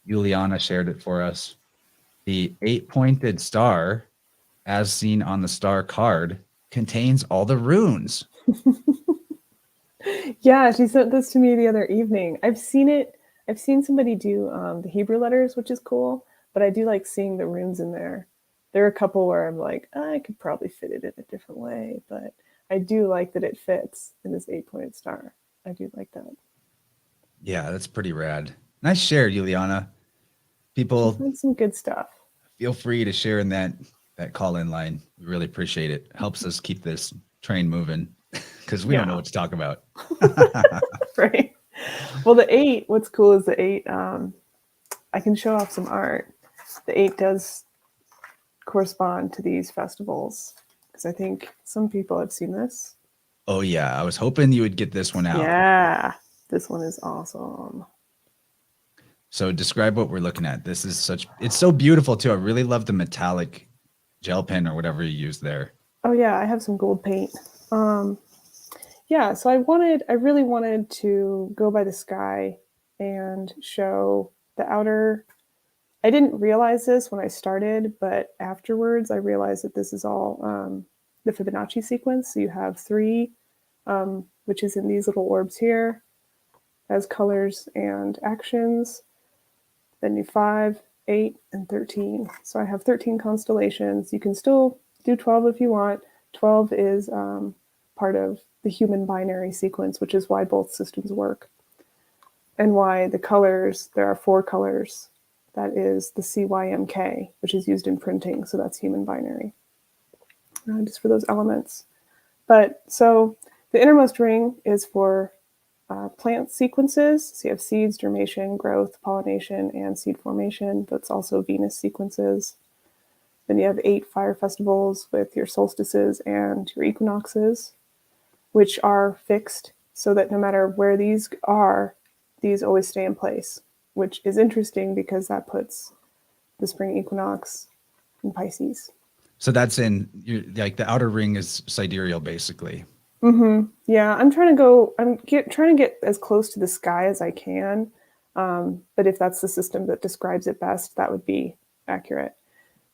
Juliana shared it for us. The 8-pointed star, as seen on the star card, contains all the runes. Yeah, she sent this to me the other evening. I've seen it. I've seen somebody do the Hebrew letters, which is cool, but I do like seeing the runes in there. There are a couple where I'm like, I could probably fit it in a different way, but I do like that it fits in this 8-pointed star. I do like that. Yeah, that's pretty rad. Nice share, Juliana. People, some good stuff. Feel free to share in that call-in line. We really appreciate it. Helps us keep this train moving because we don't know what to talk about. Right. Well, the 8, what's cool is the 8, I can show off some art. The 8 does correspond to these festivals because I think some people have seen this. Oh yeah, I was hoping you would get this one out. Yeah, this one is awesome. So describe what we're looking at. This is it's so beautiful too. I really love the metallic gel pen or whatever you use there. Oh yeah, I have some gold paint. Yeah, so I really wanted to go by the sky and show the outer. I didn't realize this when I started, but afterwards I realized that this is all the Fibonacci sequence. So you have 3, which is in these little orbs here, as colors and actions. Then you 5, 8, and 13. So I have 13 constellations. You can still do 12 if you want. 12 is part of the human binary sequence, which is why both systems work. And why the colors, there are 4 colors. That is the CYMK, which is used in printing. So that's human binary, just for those elements. But so the innermost ring is for plant sequences. So you have seeds, germination, growth, pollination, and seed formation. That's also Venus sequences. Then you have 8 fire festivals with your solstices and your equinoxes, which are fixed so that no matter where these are, these always stay in place, which is interesting because that puts the spring equinox in Pisces. So that's like the outer ring is sidereal, basically. Mm-hmm. Yeah, I'm trying to get as close to the sky as I can. But if that's the system that describes it best, that would be accurate.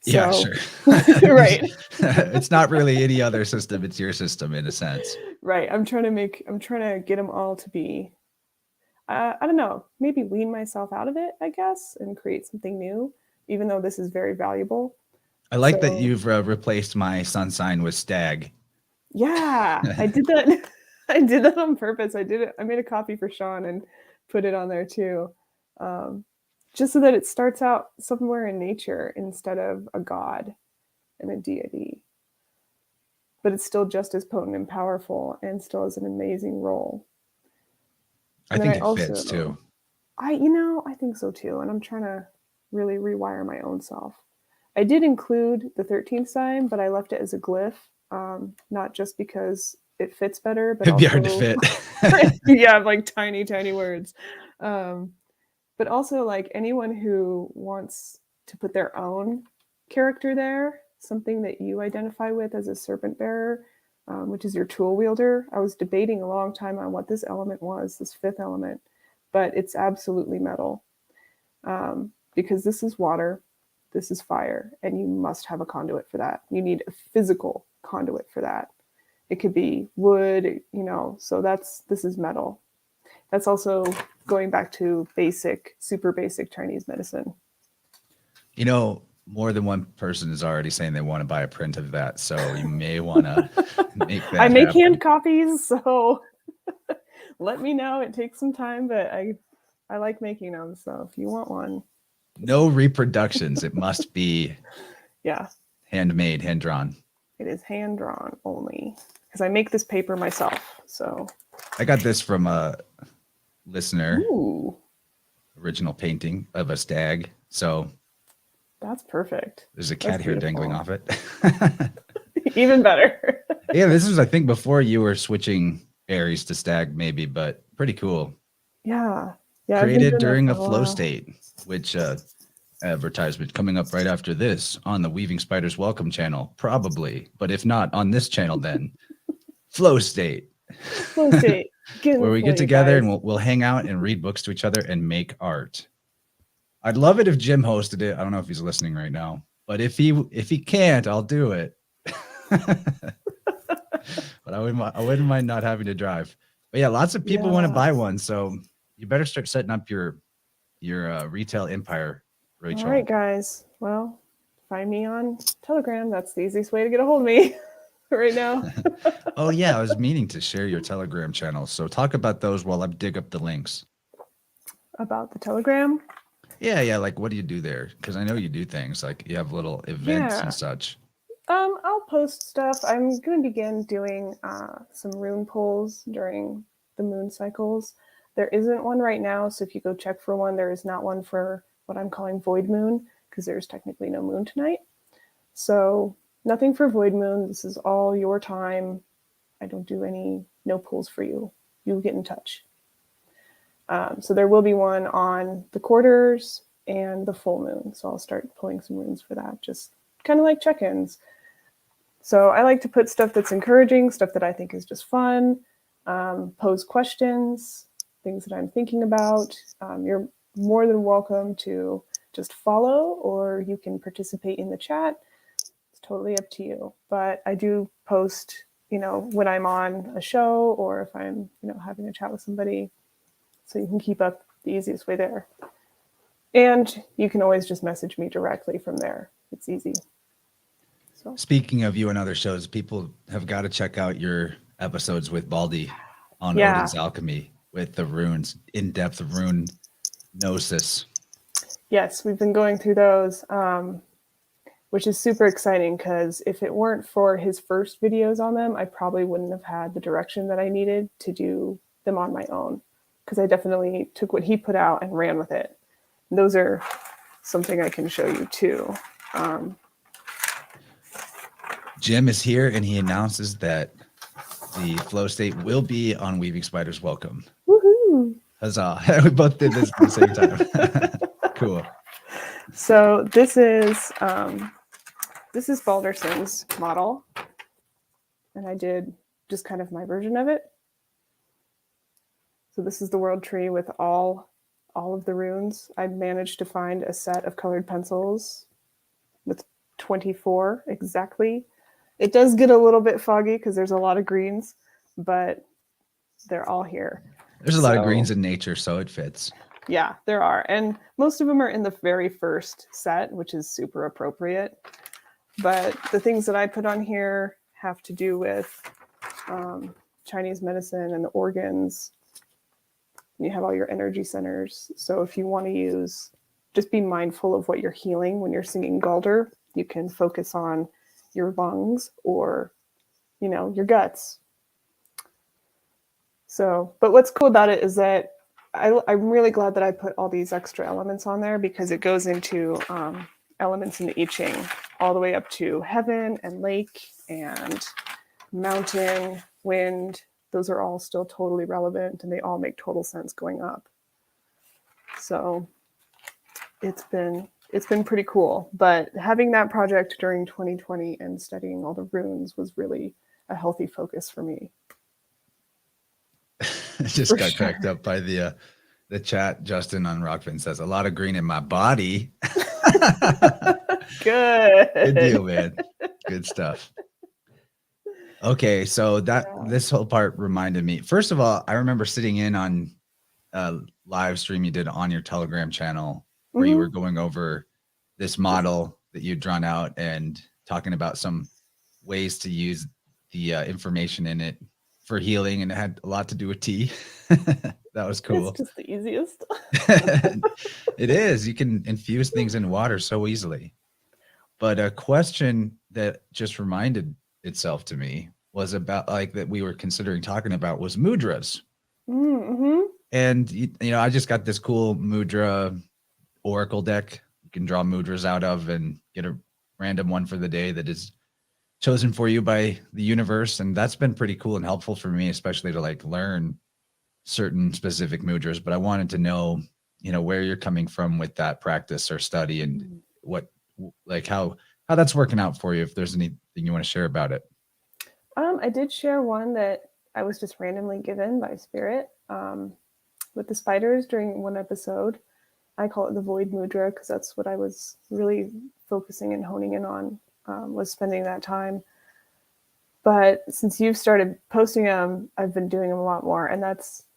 So, yeah, sure. Right. It's not really any other system. It's your system in a sense. Right. I'm trying to get them all to be, I don't know, maybe wean myself out of it, I guess, and create something new, even though this is very valuable. I like that you've replaced my sun sign with stag. Yeah, I did that. I did that on purpose. I did it. I made a copy for Sean and put it on there too. Just so that it starts out somewhere in nature instead of a god and a deity. But it's still just as potent and powerful and still has an amazing role. I think it fits too. I think so too. And I'm trying to really rewire my own self. I did include the 13th sign, but I left it as a glyph, not just because it fits better, but it'd be hard to fit. Yeah, like tiny, tiny words. But also like anyone who wants to put their own character there, something that you identify with as a serpent bearer, which is your tool wielder. I was debating a long time on what this element was, this 5th element, but it's absolutely metal, because this is water. this is fire, and you must have a conduit for that. You need a physical conduit for that. It could be wood, so this is metal. That's also going back to super basic Chinese medicine. More than one person is already saying they want to buy a print of that. So you may want to make that I make happen. hand copies, so let me know. It takes some time, but I like making them. So if you want one. No reproductions. It must be handmade, hand-drawn. It is hand-drawn only because I make this paper myself. So I got this from a listener. Ooh. Original painting of a stag. So that's perfect. There's a cat here dangling off it. Even better. Yeah, this was, I think, before you were switching Aries to stag, maybe, but pretty cool. Yeah. Created during a flow state, which advertisement coming up right after this on the Weaving Spiders Welcome channel, probably. But if not on this channel, then flow state. Flow state. Where we get together and we'll hang out and read books to each other and make art. I'd love it if Jim hosted it. I don't know if he's listening right now, but if he can't, I'll do it. But I wouldn't mind not having to drive. But yeah, lots of people want to buy one, so you better start setting up your retail empire, Rachel. All right, guys. Well, find me on Telegram. That's the easiest way to get a hold of me right now. Oh yeah, I was meaning to share your Telegram channel. So talk about those while I dig up the links. About the Telegram? Yeah. Like, what do you do there? Because I know you do things like you have little events and such. I'll post stuff. I'm going to begin doing some rune pulls during the moon cycles. There isn't one right now, so if you go check for one, there is not one for what I'm calling void moon, because there's technically no moon tonight. So nothing for void moon. This is all your time. I don't do no pulls for you. You get in touch. So there will be one on the quarters and the full moon. So I'll start pulling some runes for that, just kind of like check-ins. So I like to put stuff that's encouraging, stuff that I think is just fun, pose questions, things that I'm thinking about. You're more than welcome to just follow, or you can participate in the chat. It's totally up to you. But I do post, when I'm on a show or if I'm, having a chat with somebody. So you can keep up the easiest way there. And you can always just message me directly from there. It's easy. So. Speaking of you and other shows, people have got to check out your episodes with Baldy on Odin's Alchemy with the runes, in-depth rune gnosis. Yes, we've been going through those, which is super exciting because if it weren't for his first videos on them, I probably wouldn't have had the direction that I needed to do them on my own. Because I definitely took what he put out and ran with it. And those are something I can show you too. Jim is here and he announces that the flow state will be on Weaving Spiders Welcome. Woohoo! Huzzah. We both did this at the same time. Cool. So this is Balderson's model. And I did just kind of my version of it. So this is the world tree with all of the runes. I managed to find a set of colored pencils with 24 exactly. It does get a little bit foggy because there's a lot of greens, but they're all here. There's a lot of greens in nature, so it fits. Yeah, there are. And most of them are in the very first set, which is super appropriate. But the things that I put on here have to do with Chinese medicine and the organs. You have all your energy centers. So if you want to use, just be mindful of what you're healing when you're singing Galder. You can focus on your lungs or, your guts. So, but what's cool about it is that I'm really glad that I put all these extra elements on there because it goes into elements in the I Ching all the way up to heaven and lake and mountain, wind. Those are all still totally relevant and they all make total sense going up. So it's been pretty cool. But having that project during 2020 and studying all the runes was really a healthy focus for me. Just got cracked up by the chat. Justin on Rockfin says, a lot of green in my body. Good. Good deal, man. Good stuff. Okay, so this whole part reminded me. First of all, I remember sitting in on a live stream you did on your Telegram channel where you were going over this model that you'd drawn out and talking about some ways to use the information in it for healing, and it had a lot to do with tea. That was cool. It's just the easiest. It is. You can infuse things in water so easily. But a question that just reminded itself to me was about like that we were considering talking about was mudras. Mm-hmm. And you know, I just got this cool mudra oracle deck you can draw mudras out of and get a random one for the day that is chosen for you by the universe. And that's been pretty cool and helpful for me, especially to like learn certain specific mudras. But I wanted to know, you know, where you're coming from with that practice or study and what, like how that's working out for you, if there's anything you want to share about it. I did share one that I was just randomly given by spirit with the spiders during one episode. I call it the void mudra because that's what I was really focusing and honing in on, was spending that time. But since you've started posting them, I've been doing them a lot more, and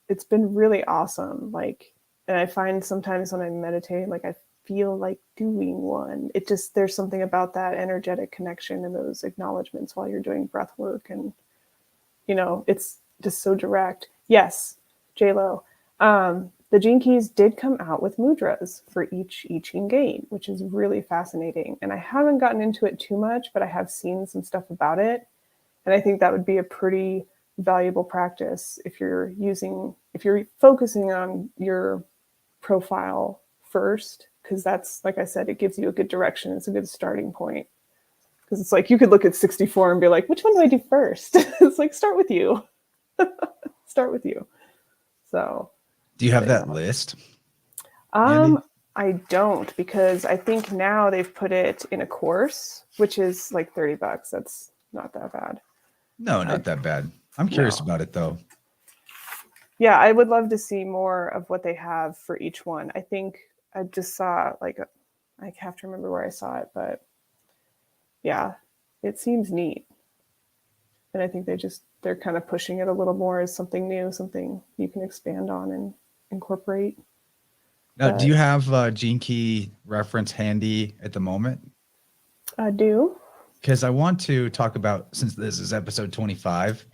it's been really awesome. Like, and I find sometimes when I meditate, like I feel like doing one. It just, there's something about that energetic connection and those acknowledgments while you're doing breath work, and you know, it's just so direct. Yes, J-Lo. The Gene Keys did come out with mudras for each I Ching gain, which is really fascinating. And I haven't gotten into it too much, but I have seen some stuff about it. And I think that would be a pretty valuable practice if you're focusing on your profile first, because that's, like I said, it gives you a good direction. It's a good starting point. Because it's like you could look at 64 and be like, which one do I do first? It's like, start with you. Start with you. So do you have that list? I don't, because I think now they've put it in a course, which is like $30. That's not that bad. No, not that bad. I'm curious about it though. Yeah, I would love to see more of what they have for each one. I think I just saw I have to remember where I saw it, but yeah, it seems neat. And I think they're kind of pushing it a little more as something new, something you can expand on and incorporate. Now, do you have Gene Key reference handy at the moment? I do. Because I want to talk about, since this is episode 25,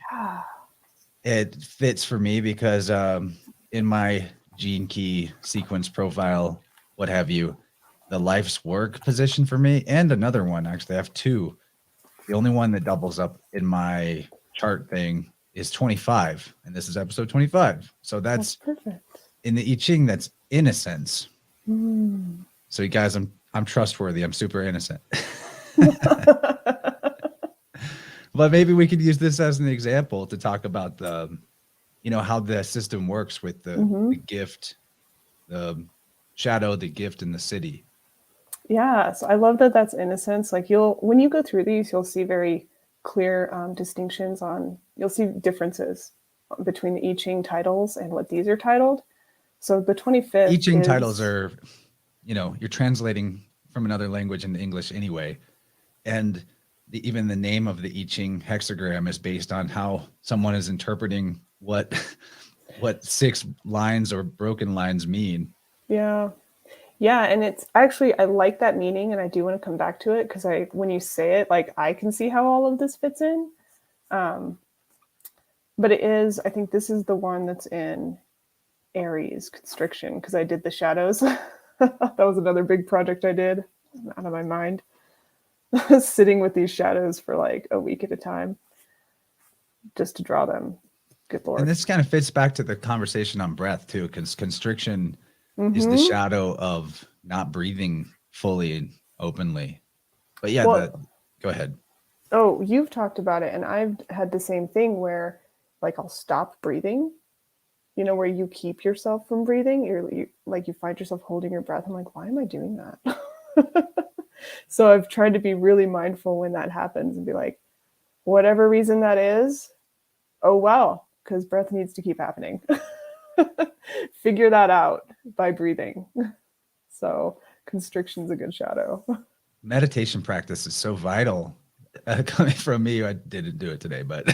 it fits for me because in my Gene Key sequence profile, what have you, the life's work position for me, and another one, actually, I have two. The only one that doubles up in my chart thing is 25, and this is episode 25. So that's perfect. In the I Ching, that's innocence. So you guys, I'm trustworthy. I'm super innocent. But maybe we could use this as an example to talk about how the system works with the gift, the shadow, the gift, and the city. Yeah, so I love that that's innocence. Like when you go through these, you'll see very clear distinctions you'll see differences between the I Ching titles and what these are titled. So the 25th I Ching titles are, you're translating from another language into English anyway. And even the name of the I Ching hexagram is based on how someone is interpreting what 6 lines or broken lines mean. Yeah. Yeah, and it's actually, I like that meaning, and I do want to come back to it because when you say it, like I can see how all of this fits in. But I think this is the one that's in Aries, Constriction, because I did the shadows. That was another big project I did out of my mind. Sitting with these shadows for like a week at a time just to draw them. Good Lord. And this kind of fits back to the conversation on breath too, because constriction is the shadow of not breathing fully and openly. But yeah, go ahead. Oh, you've talked about it, and I've had the same thing where like I'll stop breathing, where you keep yourself from breathing. You find yourself holding your breath. I'm like, why am I doing that? So I've tried to be really mindful when that happens and be like, whatever reason that is, oh well, because breath needs to keep happening. Figure that out by breathing. So constriction's a good shadow. meditation practice is so vital. Coming from me, I didn't do it today, but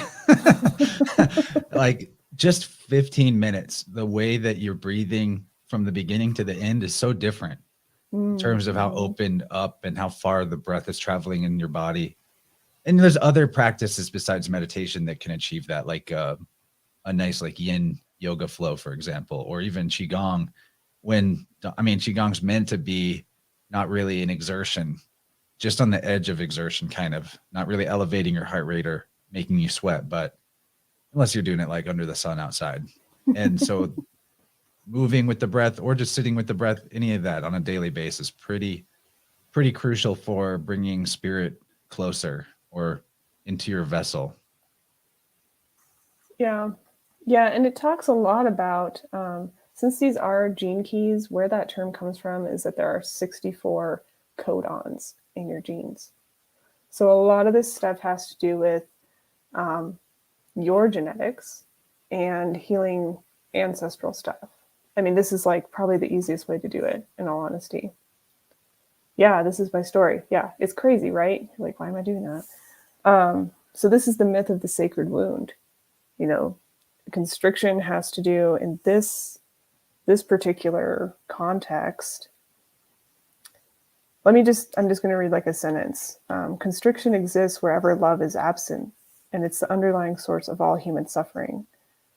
like just 15 minutes, the way that you're breathing from the beginning to the end is so different in terms of how opened up and how far the breath is traveling in your body. And there's other practices besides meditation that can achieve that, like a nice like yin yoga flow, for example, or even qigong. Qigong's meant to be not really an exertion, just on the edge of exertion, kind of not really elevating your heart rate or making you sweat, but unless you're doing it like under the sun outside. And so moving with the breath or just sitting with the breath, any of that on a daily basis, pretty crucial for bringing spirit closer or into your vessel. Yeah. Yeah. And it talks a lot about, since these are gene keys, where that term comes from is that there are 64 codons in your genes. So a lot of this stuff has to do with your genetics and healing ancestral stuff. I mean, this is like probably the easiest way to do it, in all honesty. Yeah, this is my story. Yeah, it's crazy, right? You're like, why am I doing that? So this is the myth of the sacred wound. You know, constriction has to do in this particular context. I'm just going to read like a sentence. Constriction exists wherever love is absent, and it's the underlying source of all human suffering.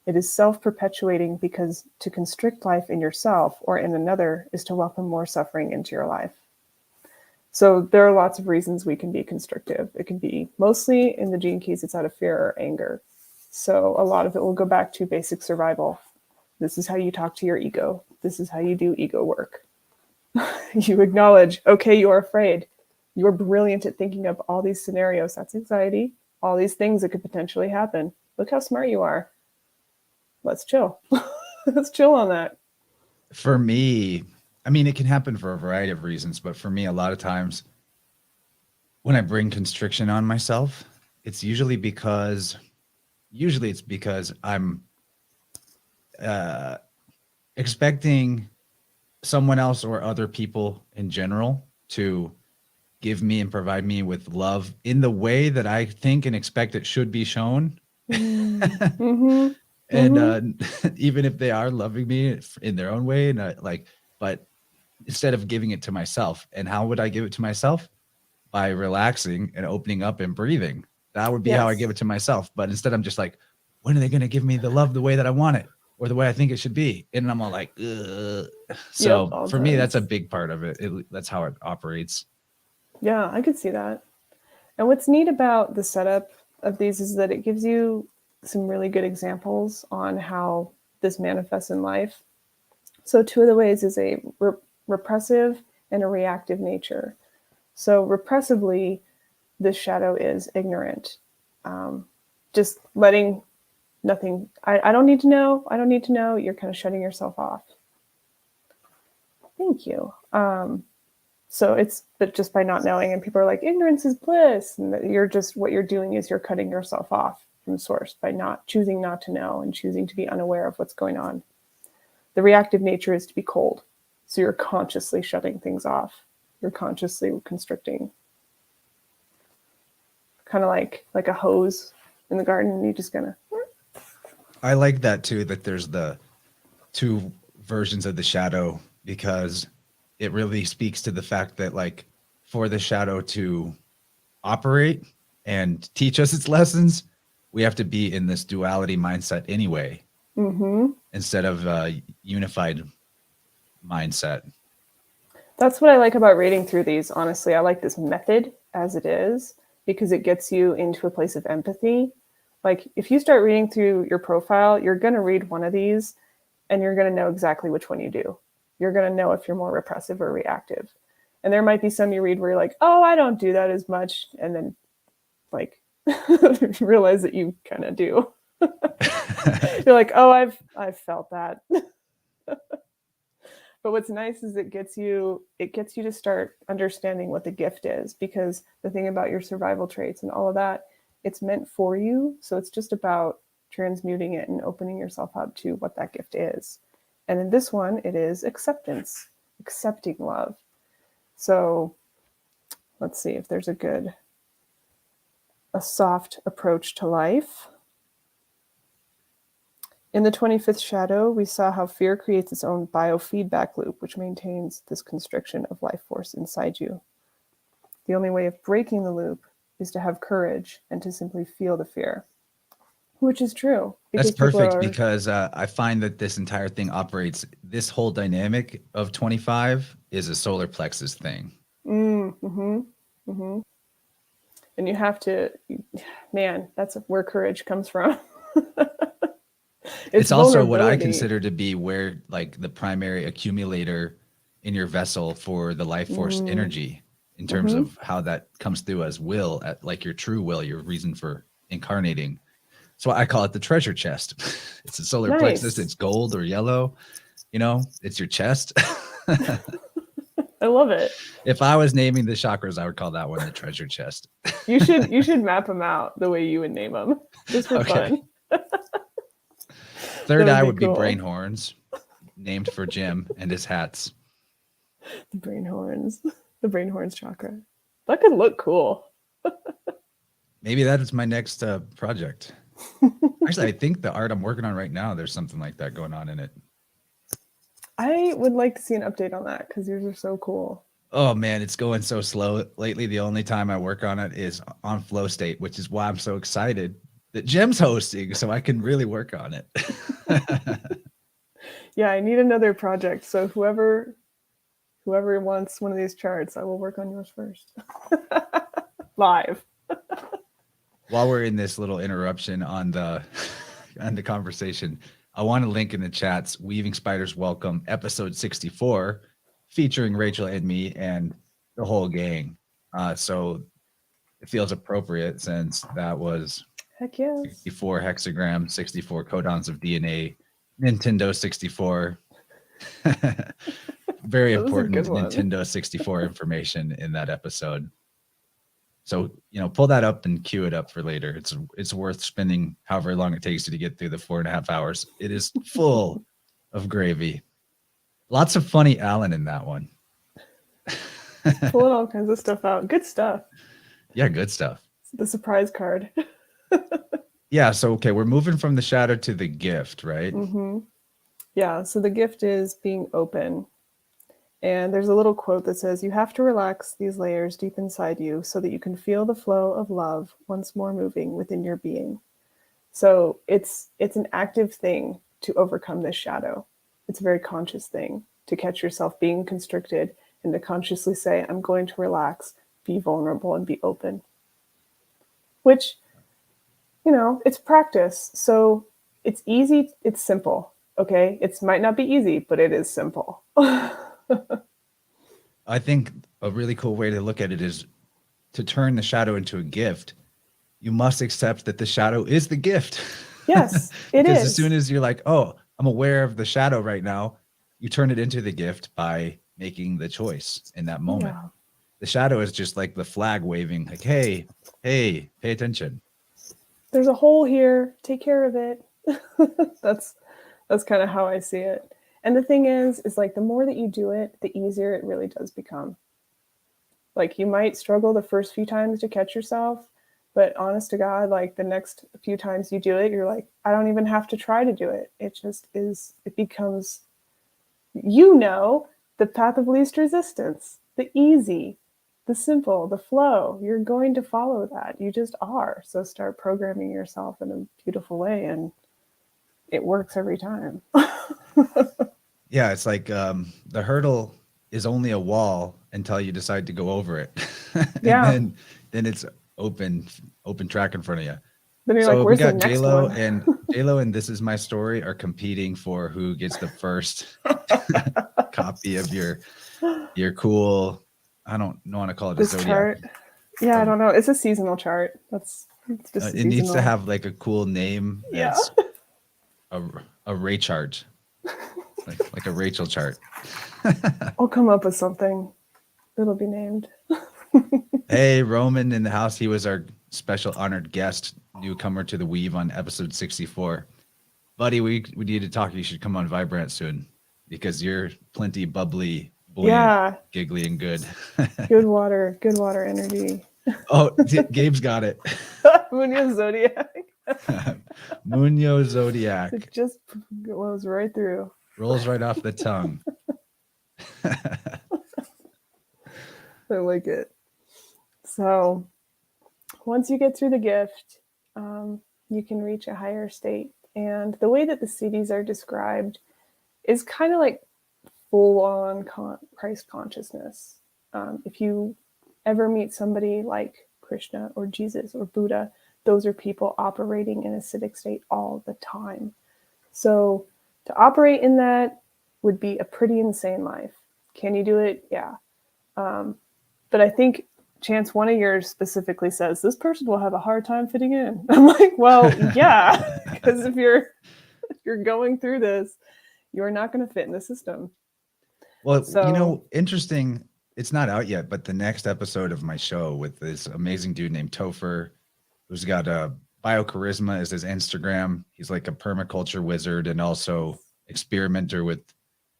It is self-perpetuating because to constrict life in yourself or in another is to welcome more suffering into your life. So there are lots of reasons we can be constrictive. It can be mostly in the gene keys, it's out of fear or anger. So a lot of it will go back to basic survival. This is how you talk to your ego. This is how you do ego work. You acknowledge, okay, you're afraid. You're brilliant at thinking up all these scenarios. That's anxiety. All these things that could potentially happen. Look how smart you are. Let's chill. Let's chill on that. For me, I mean, it can happen for a variety of reasons, but for me, a lot of times when I bring constriction on myself, it's usually because I'm expecting someone else or other people in general to give me and provide me with love in the way that I think and expect it should be shown. Mm-hmm. And even if they are loving me in their own way, and but instead of giving it to myself, and how would I give it to myself? By relaxing and opening up and breathing. That would be how I give it to myself. But instead, I'm just like, when are they going to give me the love the way that I want it or the way I think it should be? And I'm all like, ugh. So for me, that's a big part of it. That's how it operates. Yeah, I could see that. And what's neat about the setup of these is that it gives you some really good examples on how this manifests in life. So two of the ways is a repressive and a reactive nature. So repressively, this shadow is ignorant. Just letting nothing, I don't need to know. I don't need to know. You're kind of shutting yourself off. Thank you. So it's but just by not knowing, and people are like, ignorance is bliss. And what you're doing is you're cutting yourself off from source by choosing not to know and choosing to be unaware of what's going on. The reactive nature is to be cold. So you're consciously shutting things off. You're consciously constricting. Kind of like a hose in the garden, and you just gonna. I like that too, that there's the two versions of the shadow, because it really speaks to the fact that like for the shadow to operate and teach us its lessons, we have to be in this duality mindset anyway, instead of a unified mindset. That's what I like about reading through these. Honestly, I like this method as it is because it gets you into a place of empathy. Like if you start reading through your profile, you're going to read one of these and you're going to know exactly which one you do. You're going to know if you're more repressive or reactive. And there might be some you read where you're like, oh, I don't do that as much. And then like realize that you kind of do. You're like, oh, I've felt that. But what's nice is it gets you to start understanding what the gift is, because the thing about your survival traits and all of that, it's meant for you. So it's just about transmuting it and opening yourself up to what that gift is. And in this one, it is acceptance, accepting love. So let's see if there's a soft approach to life. In the 25th shadow, we saw how fear creates its own biofeedback loop, which maintains this constriction of life force inside you. The only way of breaking the loop is to have courage and to simply feel the fear, which is true. That's perfect because I find that this entire thing operates, this whole dynamic of 25 is a solar plexus thing. Mm-hmm. Mm-hmm. And you have to, man, that's where courage comes from. It's also what I consider to be where like the primary accumulator in your vessel for the life force energy in terms of how that comes through as will, at like your true will, your reason for incarnating. So I call it the treasure chest. It's a solar plexus. It's gold or yellow. You know, it's your chest. I love it. If I was naming the chakras, I would call that one the treasure chest. You should map them out the way you would name them, just for fun. Third eye would be brain horns, named for Jim and his hats. The brain horns chakra. That could look cool. Maybe that is my next project. Actually, I think the art I'm working on right now, there's something like that going on in it. I would like to see an update on that because yours are so cool. Oh man, it's going so slow lately. The only time I work on it is on flow state, which is why I'm so excited that Jim's hosting, so I can really work on it. Yeah, I need another project. So whoever wants one of these charts, I will work on yours first. Live. While we're in this little interruption on the conversation, I want to link in the chats Weaving Spiders Welcome, episode 64, featuring Rachel and me and the whole gang. So it feels appropriate since that was Heck yes. 64 hexagram, 64 codons of DNA, Nintendo 64. Very important Nintendo 64 information in that episode. So, you know, pull that up and queue it up for later. It's worth spending however long it takes you to get through the 4.5 hours. It is full of gravy. Lots of funny Alan in that one. Pulling all kinds of stuff out. Good stuff. Yeah, good stuff. The surprise card. Yeah, so, okay, we're moving from the shadow to the gift, right? Mm-hmm. Yeah, so the gift is being open. And there's a little quote that says, "You have to relax these layers deep inside you so that you can feel the flow of love once more moving within your being." So it's an active thing to overcome this shadow. It's a very conscious thing to catch yourself being constricted and to consciously say, I'm going to relax, be vulnerable, and be open. Which, you know, it's practice. So it's easy, it's simple, okay? It might not be easy, but it is simple. I think a really cool way to look at it is to turn the shadow into a gift. You must accept that the shadow is the gift. Yes, it because is. As soon as you're like, oh, I'm aware of the shadow right now, you turn it into the gift by making the choice in that moment. Yeah. The shadow is just like the flag waving, like, hey, pay attention. There's a hole here. Take care of it. That's kind of how I see it. And the thing is like the more that you do it, the easier it really does become. Like you might struggle the first few times to catch yourself, but honest to God, like the next few times you do it, you're like, I don't even have to try to do it. It just is, it becomes, you know, the path of least resistance, the easy, the simple, the flow. You're going to follow that. You just are. So start programming yourself in a beautiful way, and it works every time. Yeah, it's like the hurdle is only a wall until you decide to go over it. Yeah. And then it's open track in front of you. Then you're so like, where's we got the next J-Lo one? and J-Lo and This Is My Story are competing for who gets the first copy of your cool, I don't want to call it a zodiac chart. Yeah, I don't know. It's a seasonal chart. It's just it needs to have like a cool name. Yeah. A Ray chart. Like a Rachel chart. I'll come up with something. It'll be named. Hey, Roman in the house. He was our special honored guest, newcomer to the Weave on episode 64. Buddy, we need to talk. You should come on Vibrant soon because you're plenty bubbly buoyant, Yeah. giggly, and good. Good water energy. Oh, Gabe's got it. Munoz Zodiac. Munoz Zodiac. It just goes right through. Rolls right off the tongue. I like it. So once you get through the gift, you can reach a higher state. And the way that the cities are described is kind of like full-on Christ consciousness. If you ever meet somebody like Krishna or Jesus or Buddha, those are people operating in a acidic state all the time. So to operate in that would be a pretty insane life. Can you do it? Yeah. But I think, Chance, one of yours specifically says this person will have a hard time fitting in. I'm like, well, yeah, because if you're going through this, you're not going to fit in the system. Well, So, interesting. It's not out yet, but the next episode of my show with this amazing dude named Topher, who's got a biocharisma as his Instagram. He's like a permaculture wizard and also experimenter with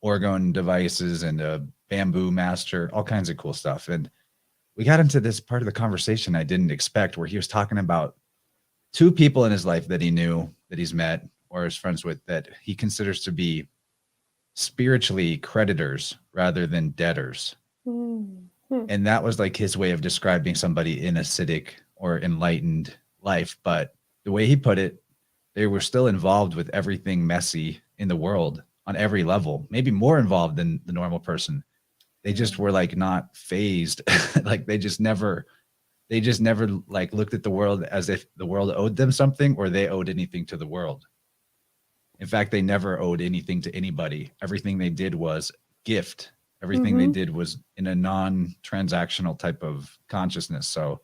orgone devices and a bamboo master, all kinds of cool stuff. And we got into this part of the conversation I didn't expect, where he was talking about two people in his life that he knew, that he's met or is friends with, that he considers to be spiritually creditors rather than debtors. And that was like his way of describing somebody in acidic or enlightened life. But the way he put it, they were still involved with everything messy in the world on every level, maybe more involved than the normal person. They just were like not phased. Like they just never like looked at the world as if the world owed them something or they owed anything to the world. In fact, they never owed anything to anybody. Everything they did was gift. Everything they did was in a non-transactional type of consciousness. So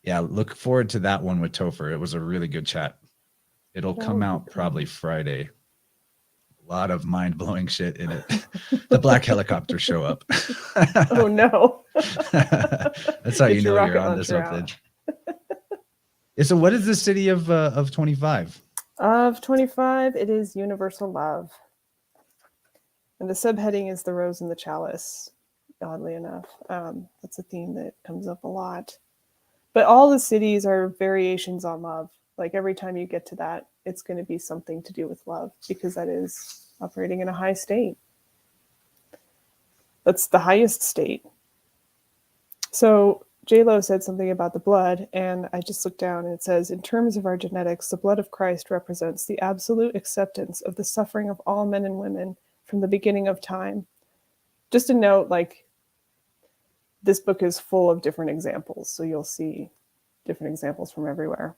yeah, look forward to that one with Topher. It was a really good chat. It'll come out probably Friday. A lot of mind-blowing shit in it. The black helicopters show up. oh no. That's how Get you your know you're rocket onto launcher something. Yeah, so what is the city of 25? Of 25, it is universal love. And the subheading is the rose and the chalice, oddly enough. That's a theme that comes up a lot. But all the cities are variations on love. Like every time you get to that, it's going to be something to do with love, because that is operating in a high state. That's the highest state. So J-Lo said something about the blood, and I just looked down and it says, in terms of our genetics, the blood of Christ represents the absolute acceptance of the suffering of all men and women from the beginning of time. Just a note, like, this book is full of different examples, so you'll see different examples from everywhere,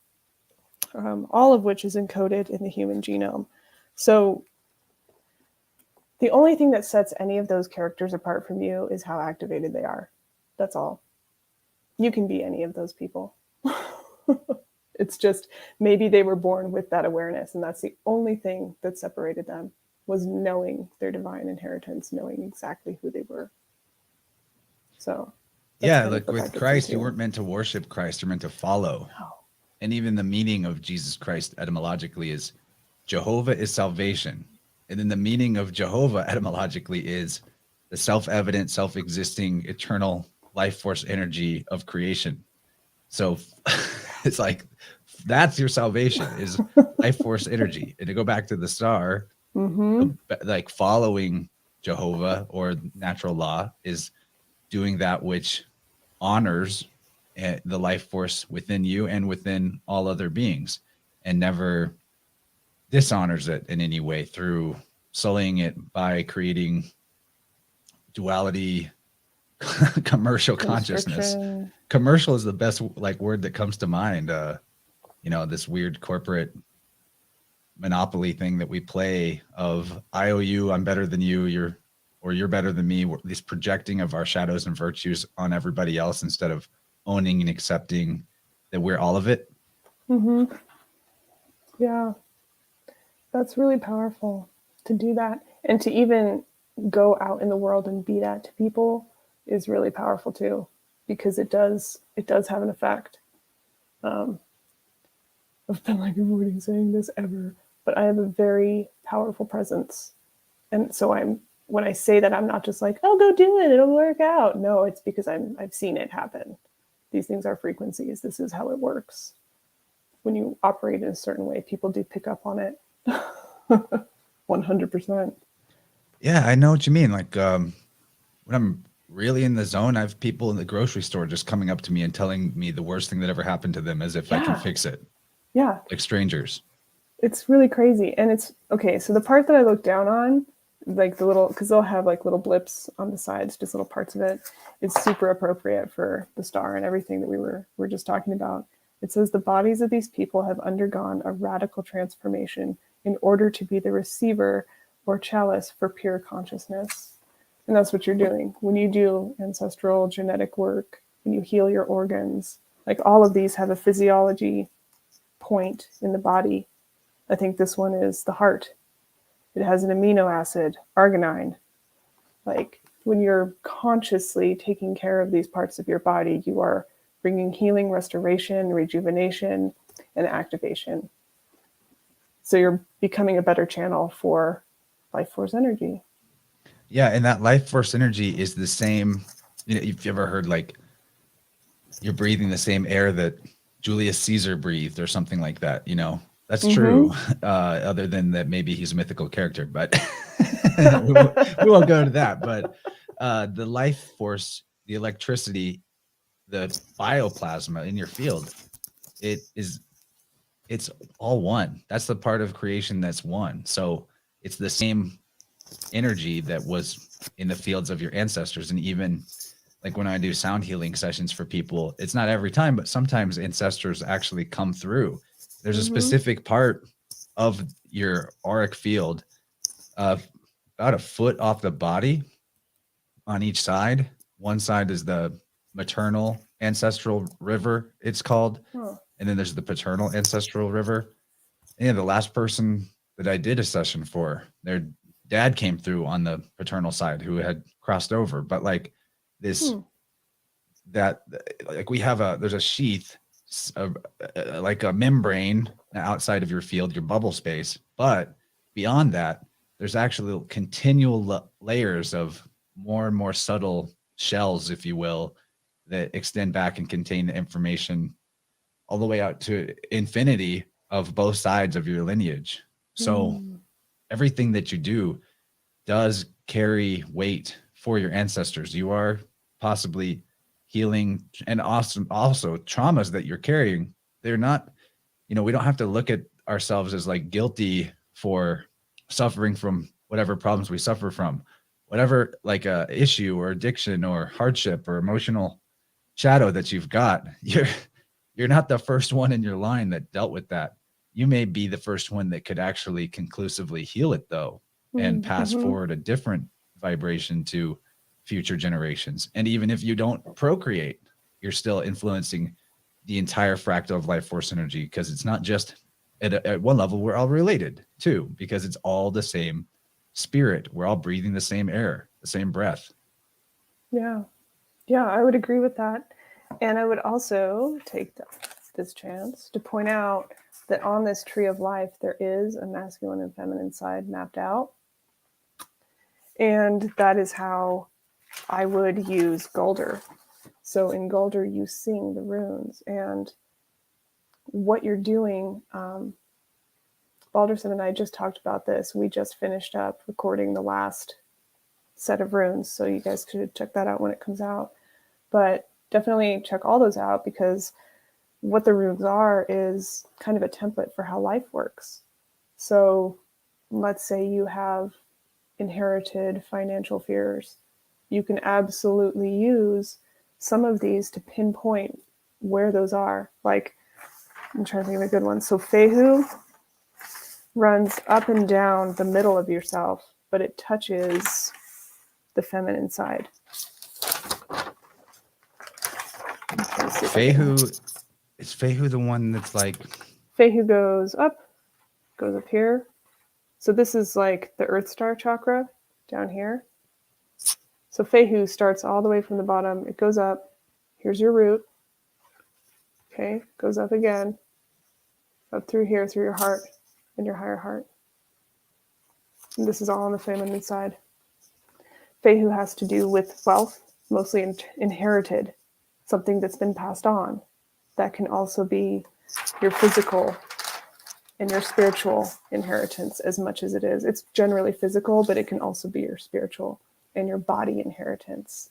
all of which is encoded in the human genome. So the only thing that sets any of those characters apart from you is how activated they are. That's all. You can be any of those people. It's just maybe they were born with that awareness, and that's the only thing that separated them, was knowing their divine inheritance, knowing exactly who they were. So yeah, like with Christ, you weren't meant to worship Christ, you're meant to follow. No. And even the meaning of Jesus Christ etymologically is Jehovah is salvation. And then the meaning of Jehovah etymologically is the self-evident, self-existing, eternal life force energy of creation. So it's like, that's your salvation, is life force energy. And to go back to the star, like following Jehovah or natural law is doing that which honors the life force within you and within all other beings, and never dishonors it in any way through sullying it by creating duality, commercial consciousness. Commercial is the best like word that comes to mind. This weird corporate monopoly thing that we play of I owe you, I'm better than you, you're better than me. This projecting of our shadows and virtues on everybody else instead of owning and accepting that we're all of it. Yeah, that's really powerful to do that, and to even go out in the world and be that to people is really powerful too, because it does have an effect. I've been like avoiding saying this ever, but I have a very powerful presence, and so I'm when I say that, I'm not just like, oh, go do it, it'll work out. No, it's because I've seen it happen. These things are frequencies. This is how it works. When you operate in a certain way, people do pick up on it. 100%. Yeah, I know what you mean. Like when I'm really in the zone, I have people in the grocery store just coming up to me and telling me the worst thing that ever happened to them as if I can Yeah. fix it. Yeah. Like strangers. It's really crazy. And it's okay. So the part that I look down on, like the little, because they'll have like little blips on the sides, just little parts of it. It's super appropriate for the star and everything that we were just talking about. It says the bodies of these people have undergone a radical transformation in order to be the receiver or chalice for pure consciousness. And that's what you're doing. When you do ancestral genetic work, when you heal your organs, like all of these have a physiology point in the body. I think this one is the heart. It has an amino acid, arginine. Like when you're consciously taking care of these parts of your body, you are bringing healing, restoration, rejuvenation, and activation. So you're becoming a better channel for life force energy. Yeah, and that life force energy is the same. You know, if you ever heard like you're breathing the same air that Julius Caesar breathed or something like that, you know, that's true. Other than that, maybe he's a mythical character, but we won't go to that. But the life force, the electricity, the bioplasma in your field, it's all one. That's the part of creation that's one. So it's the same energy that was in the fields of your ancestors. And even like when I do sound healing sessions for people, it's not every time, but sometimes ancestors actually come through. There's a specific part of your auric field about a foot off the body on each side. One side is the maternal ancestral river, it's called. And then there's the paternal ancestral river. And the last person that I did a session for, their dad came through on the paternal side who had crossed over. But like this, that like we have there's a sheath, like a membrane outside of your field, your bubble space. But beyond that, there's actually continual layers of more and more subtle shells, if you will, that extend back and contain the information all the way out to infinity of both sides of your lineage. So everything that you do does carry weight for your ancestors. You are possibly healing, and also traumas that you're carrying. They're not, you know, we don't have to look at ourselves as like guilty for suffering from whatever problems we suffer from, whatever like a issue or addiction or hardship or emotional shadow that you've got. You're not the first one in your line that dealt with that. You may be the first one that could actually conclusively heal it though, and pass forward a different vibration to future generations. And even if you don't procreate, you're still influencing the entire fractal of life force energy, because it's not just at one level, we're all related too, because it's all the same spirit. We're all breathing the same air, the same breath. Yeah. Yeah, I would agree with that. And I would also take this chance to point out that on this tree of life, there is a masculine and feminine side mapped out. And that is how I would use Gulder. So in Gulder, you sing the runes. And what you're doing, Balderson and I just talked about this. We just finished up recording the last set of runes. So you guys should check that out when it comes out. But definitely check all those out, because what the runes are is kind of a template for how life works. So let's say you have inherited financial fears. You can absolutely use some of these to pinpoint where those are. Like, I'm trying to think of a good one. So Fehu runs up and down the middle of yourself, but it touches the feminine side. Fehu, is Fehu the one that's like... Fehu goes up here. So this is like the Earth Star chakra down here. So Fehu starts all the way from the bottom. It goes up. Here's your root. Okay, goes up again. Up through here, through your heart and your higher heart. And this is all on the feminine side. Feihu has to do with wealth, mostly inherited, something that's been passed on. That can also be your physical and your spiritual inheritance as much as it is. It's generally physical, but it can also be your spiritual and your body inheritance.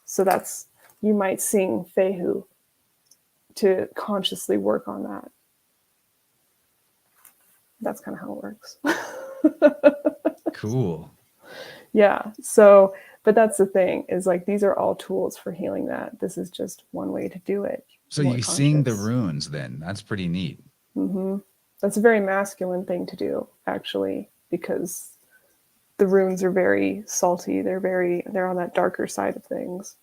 So that's, you might sing Feihu to consciously work on that. That's kind of how it works. Cool. Yeah. So, but that's the thing, is like, these are all tools for healing that. This is just one way to do it. So you sing the runes then. That's pretty neat. Mm-hmm. That's a very masculine thing to do, actually, because the runes are very salty. They're on that darker side of things.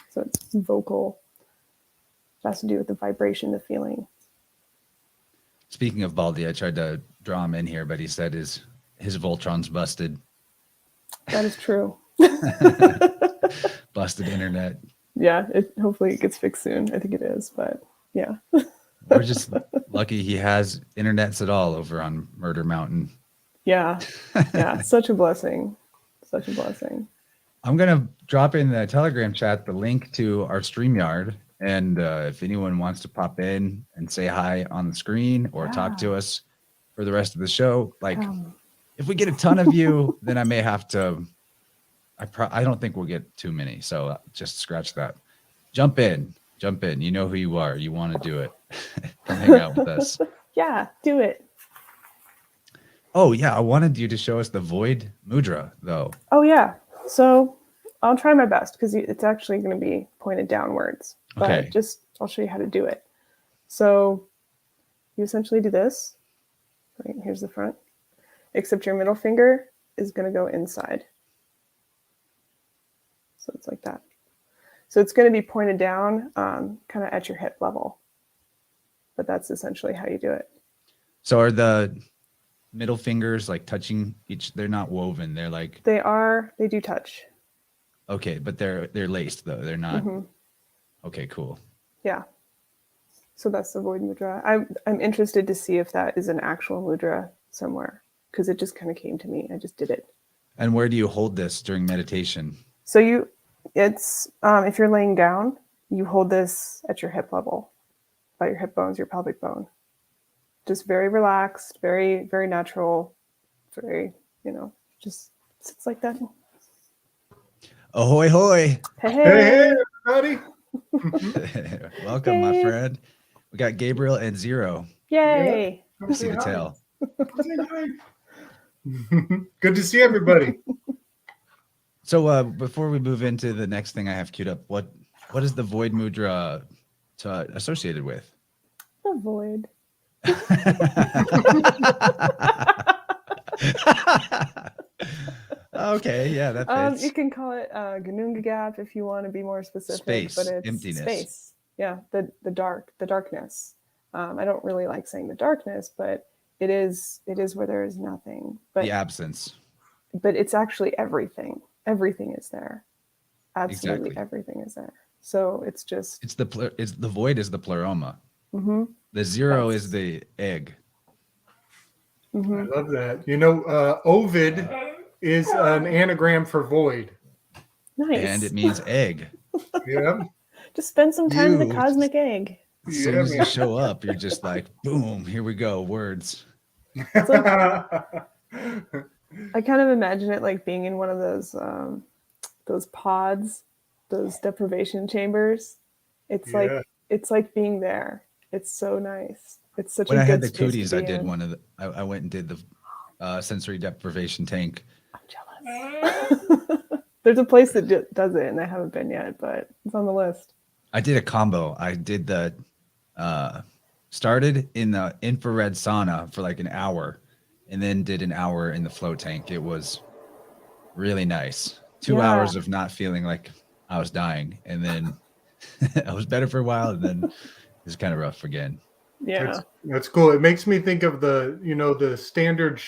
So it's vocal. It has to do with the vibration, the feeling. Speaking of Baldy, I tried to draw him in here, but he said his Voltron's busted. That is true. Busted internet. Yeah, hopefully it gets fixed soon. I think it is, but yeah. We're just lucky he has internets at all over on Murder Mountain. Yeah. Yeah. Such a blessing. Such a blessing. I'm going to drop in the Telegram chat the link to our StreamYard. And if anyone wants to pop in and say hi on the screen or talk to us for the rest of the show, like if we get a ton of you, then I may have to, I don't think we'll get too many. So just scratch that. Jump in. You know who you are. You want to do it. Come hang out with us. Yeah, do it. Oh, yeah. I wanted you to show us the Void Mudra, though. Oh, yeah. So I'll try my best because it's actually going to be pointed downwards. But Okay. I'll show you how to do it. So you essentially do this. Right, here's the front. Except your middle finger is going to go inside. So it's like that. So it's going to be pointed down kind of at your hip level. But that's essentially how you do it. So are the middle fingers like touching each? They're not woven. They're like they do touch. Okay, but they're laced though. They're not. Mm-hmm. Okay, cool. Yeah. So that's the Void Mudra. I'm interested to see if that is an actual mudra somewhere because it just kind of came to me. I just did it. And where do you hold this during meditation? So it's if you're laying down, you hold this at your hip level, by your hip bones, your pelvic bone. Just very relaxed, very, very natural, very, just sits like that. Ahoy, hoy. Hey, everybody. Welcome, my friend. We got Gabriel and Zero. Yay. You see the tail. Good to see everybody. So before we move into the next thing I have queued up, what is the Void Mudra associated with? The void. Okay, yeah, that fits. You can call it Gununga Gap if you want to be more specific. Space, but it's emptiness. Space. Yeah, the darkness. I don't really like saying the darkness, but it is where there is nothing. But the absence. But it's actually everything. Everything is there. Absolutely, exactly. Everything is there. So it's just it's the void is the pleroma. Mm-hmm. The zero is the egg. Mm-hmm. I love that. Ovid is an anagram for void. Nice. And it means egg. Yeah. Just spend some time in the cosmic egg. As soon as you show up, you're just like, boom, here we go, words. It's like, I kind of imagine it like being in one of those pods, those deprivation chambers. It's like being there. It's so nice. It's such when a I good had the space cooties, to I be did in. one of the. I went and did the sensory deprivation tank. I'm jealous. There's a place that does it, and I haven't been yet, but it's on the list. I did a combo. I did the started in the infrared sauna for like an hour, and then did an hour in the float tank. It was really nice. 2 hours of not feeling like I was dying, and then I was better for a while, and then it's kind of rough again. Yeah, that's cool. It makes me think of the standard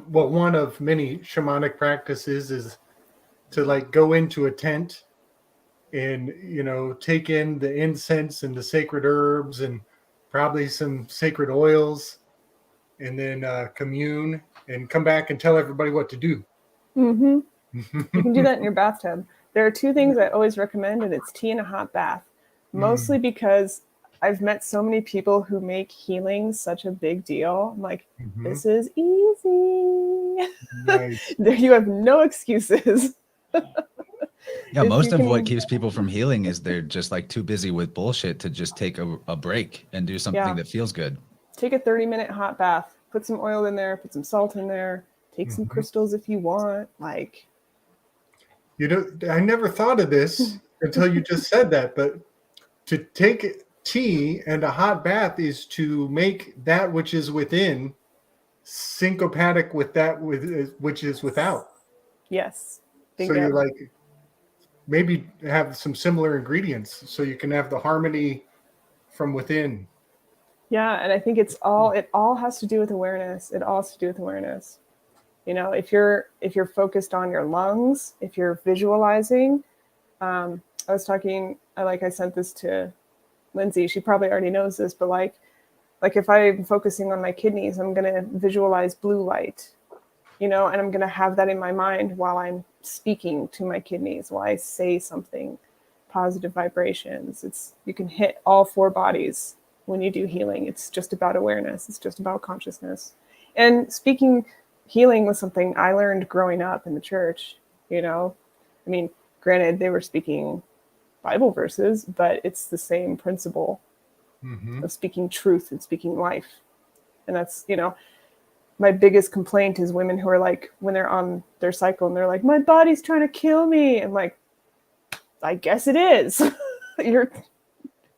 one of many shamanic practices is to like go into a tent and take in the incense and the sacred herbs and probably some sacred oils, and then commune and come back and tell everybody what to do. Mm-hmm. You can do that in your bathtub. There are two things I always recommend, and it's tea and a hot bath. Mostly because I've met so many people who make healing such a big deal. I'm like, this is easy. Nice. You have no excuses. Yeah, If most you of what can- keeps people from healing is they're just like too busy with bullshit to just take a break and do something Yeah. that feels good. Take a 30-minute hot bath. Put some oil in there. Put some salt in there. Take some crystals if you want. Like, You know, I never thought of this until you just said that, but to take tea and a hot bath is to make that which is within syncopatic with that which is without. yes. So Bingo. you're like, maybe have some similar ingredients so you can have the harmony from within. Yeah, and I think it all has to do with awareness. It all has to do with awareness. You know, if you're focused on your lungs, if you're visualizing, I sent this to Lindsay. She probably already knows this, but like if I'm focusing on my kidneys, I'm going to visualize blue light, you know, and I'm going to have that in my mind while I'm speaking to my kidneys, while I say something, positive vibrations. You can hit all four bodies when you do healing. It's just about awareness. It's just about consciousness. And healing was something I learned growing up in the church, you know. I mean, granted, they were speaking Bible verses, but it's the same principle of speaking truth and speaking life. And that's, you know, my biggest complaint is women who are like, when they're on their cycle and they're like, my body's trying to kill me. I'm like, I guess it is.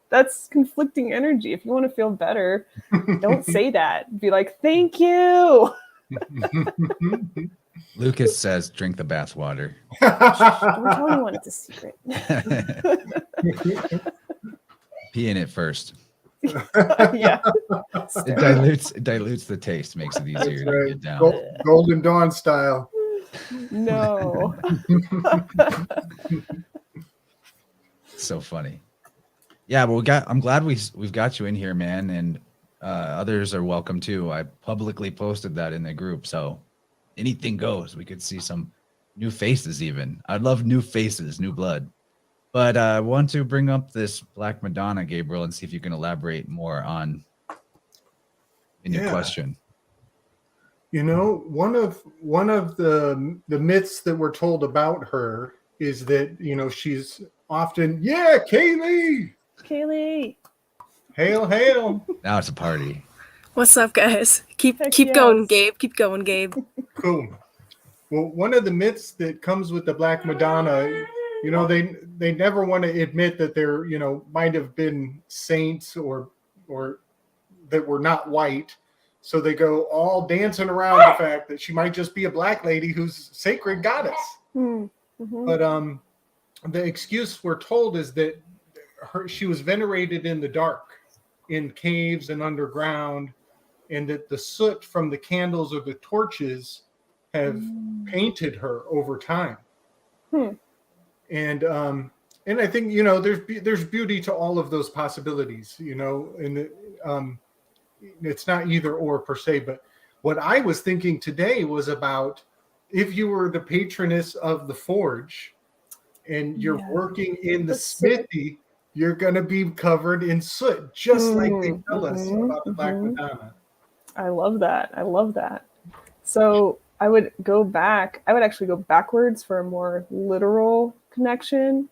That's conflicting energy. If you want to feel better, don't say that. Be like, thank you. Lucas says, drink the bath water. Don't tell anyone it's a secret. Pee in it first. Yeah. It dilutes the taste, makes it easier to get down. Golden Dawn style. No. So funny. Yeah, well, I'm glad we've got you in here, man, and others are welcome too. I publicly posted that in the group, so anything goes. We could see some new faces even. I'd love new faces, new blood. But I want to bring up this Black Madonna, Gabriel, and see if you can elaborate more on your question. You know, one of the myths that we're told about her is that, you know, she's often, Kaylee. Hail. Now it's a party. What's up, guys? Keep yes. going, Gabe. Keep going, Gabe. Cool. Well, one of the myths that comes with the Black Madonna, you know, they never want to admit that there, you know, might have been saints or that were not white. So they go all dancing around the fact that she might just be a black lady who's sacred goddess. But the excuse we're told is that she was venerated in the dark, in caves and underground, and that the soot from the candles or the torches have painted her over time. And I think, you know, there's beauty to all of those possibilities, you know, and it's not either or per se, but what I was thinking today was about if you were the patroness of the forge and you're working in the smithy, you're going to be covered in soot, just like they tell us about the Black Madonna. I love that. So I would actually go backwards for a more literal connection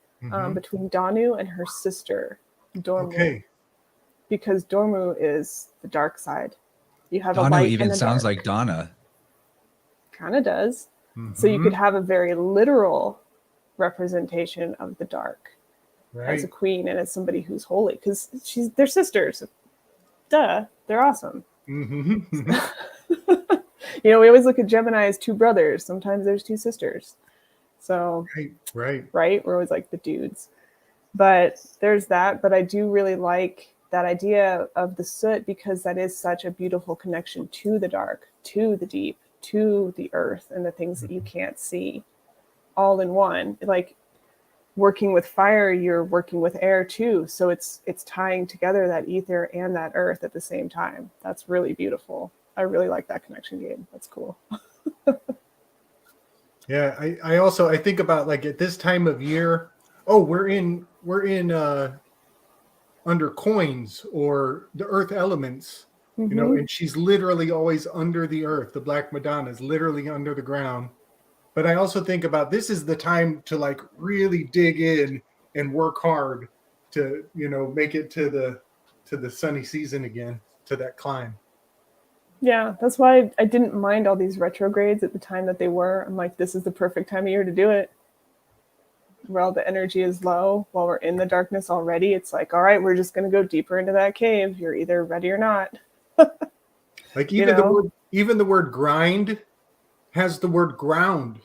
between Danu and her sister, Dormu. Okay. Because Dormu is the dark side. You have Danu a light even and a sounds dark. like Donna. Kind of does. So you could have a very literal representation of the dark as a queen and as somebody who's holy, because they're sisters. Duh, they're awesome. You know, we always look at Gemini as two brothers. Sometimes there's two sisters. So right. We're always like the dudes. But there's that. But I do really like that idea of the soot, because that is such a beautiful connection to the dark, to the deep, to the earth, and the things that you can't see, all in one. Like working with fire, you're working with air too. So it's tying together that ether and that earth at the same time. That's really beautiful. I really like that connection, Gabe. That's cool. Yeah, I also I think about like at this time of year, oh, we're in under coins or the earth elements, you know, Mm-hmm. and she's literally always under the earth. The Black Madonna is literally under the ground. But I also think about this is the time to like really dig in and work hard to, you know, make it to the sunny season again, to that climb. Yeah, that's why I didn't mind all these retrogrades at the time that they were. I'm like, this is the perfect time of year to do it. Where all the energy is low, while we're in the darkness already, it's like, all right, we're just going to go deeper into that cave. You're either ready or not. Like You know? even the word grind has the word ground,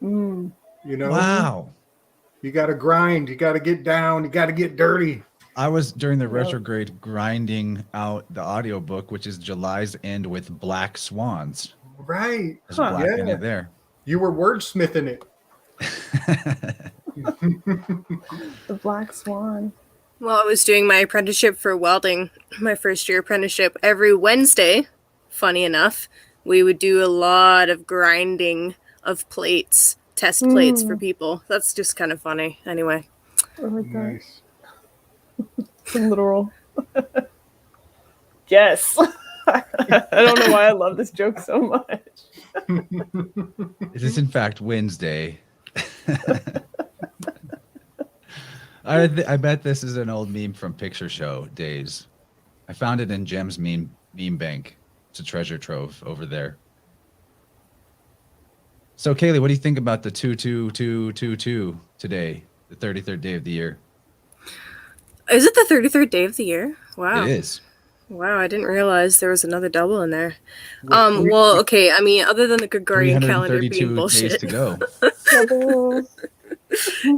Mm. you know? Wow. You got to grind, you got to get down, you got to get dirty. I was during the Yep. retrograde grinding out the audiobook, which is July's End with Black Swans. Right. There's Huh. black in Yeah. it there. You were wordsmithing it. The Black Swan. While I was doing my apprenticeship for welding, my first year apprenticeship, every Wednesday, funny enough, we would do a lot of grinding of plates, test plates for people. That's just kind of funny. Anyway. I like that. Nice. Some literal. Yes. I don't know why I love this joke so much. It is in fact Wednesday. I bet this is an old meme from Picture Show days. I found it in Jem's meme bank. It's a treasure trove over there. So Kaylee, what do you think about the 22222 today, the 33rd day of the year? Is it the 33rd day of the year? Wow. It is. Wow, I didn't realize there was another double in there. Well, okay, I mean, other than the Gregorian calendar being 332 days bullshit, to go. Double.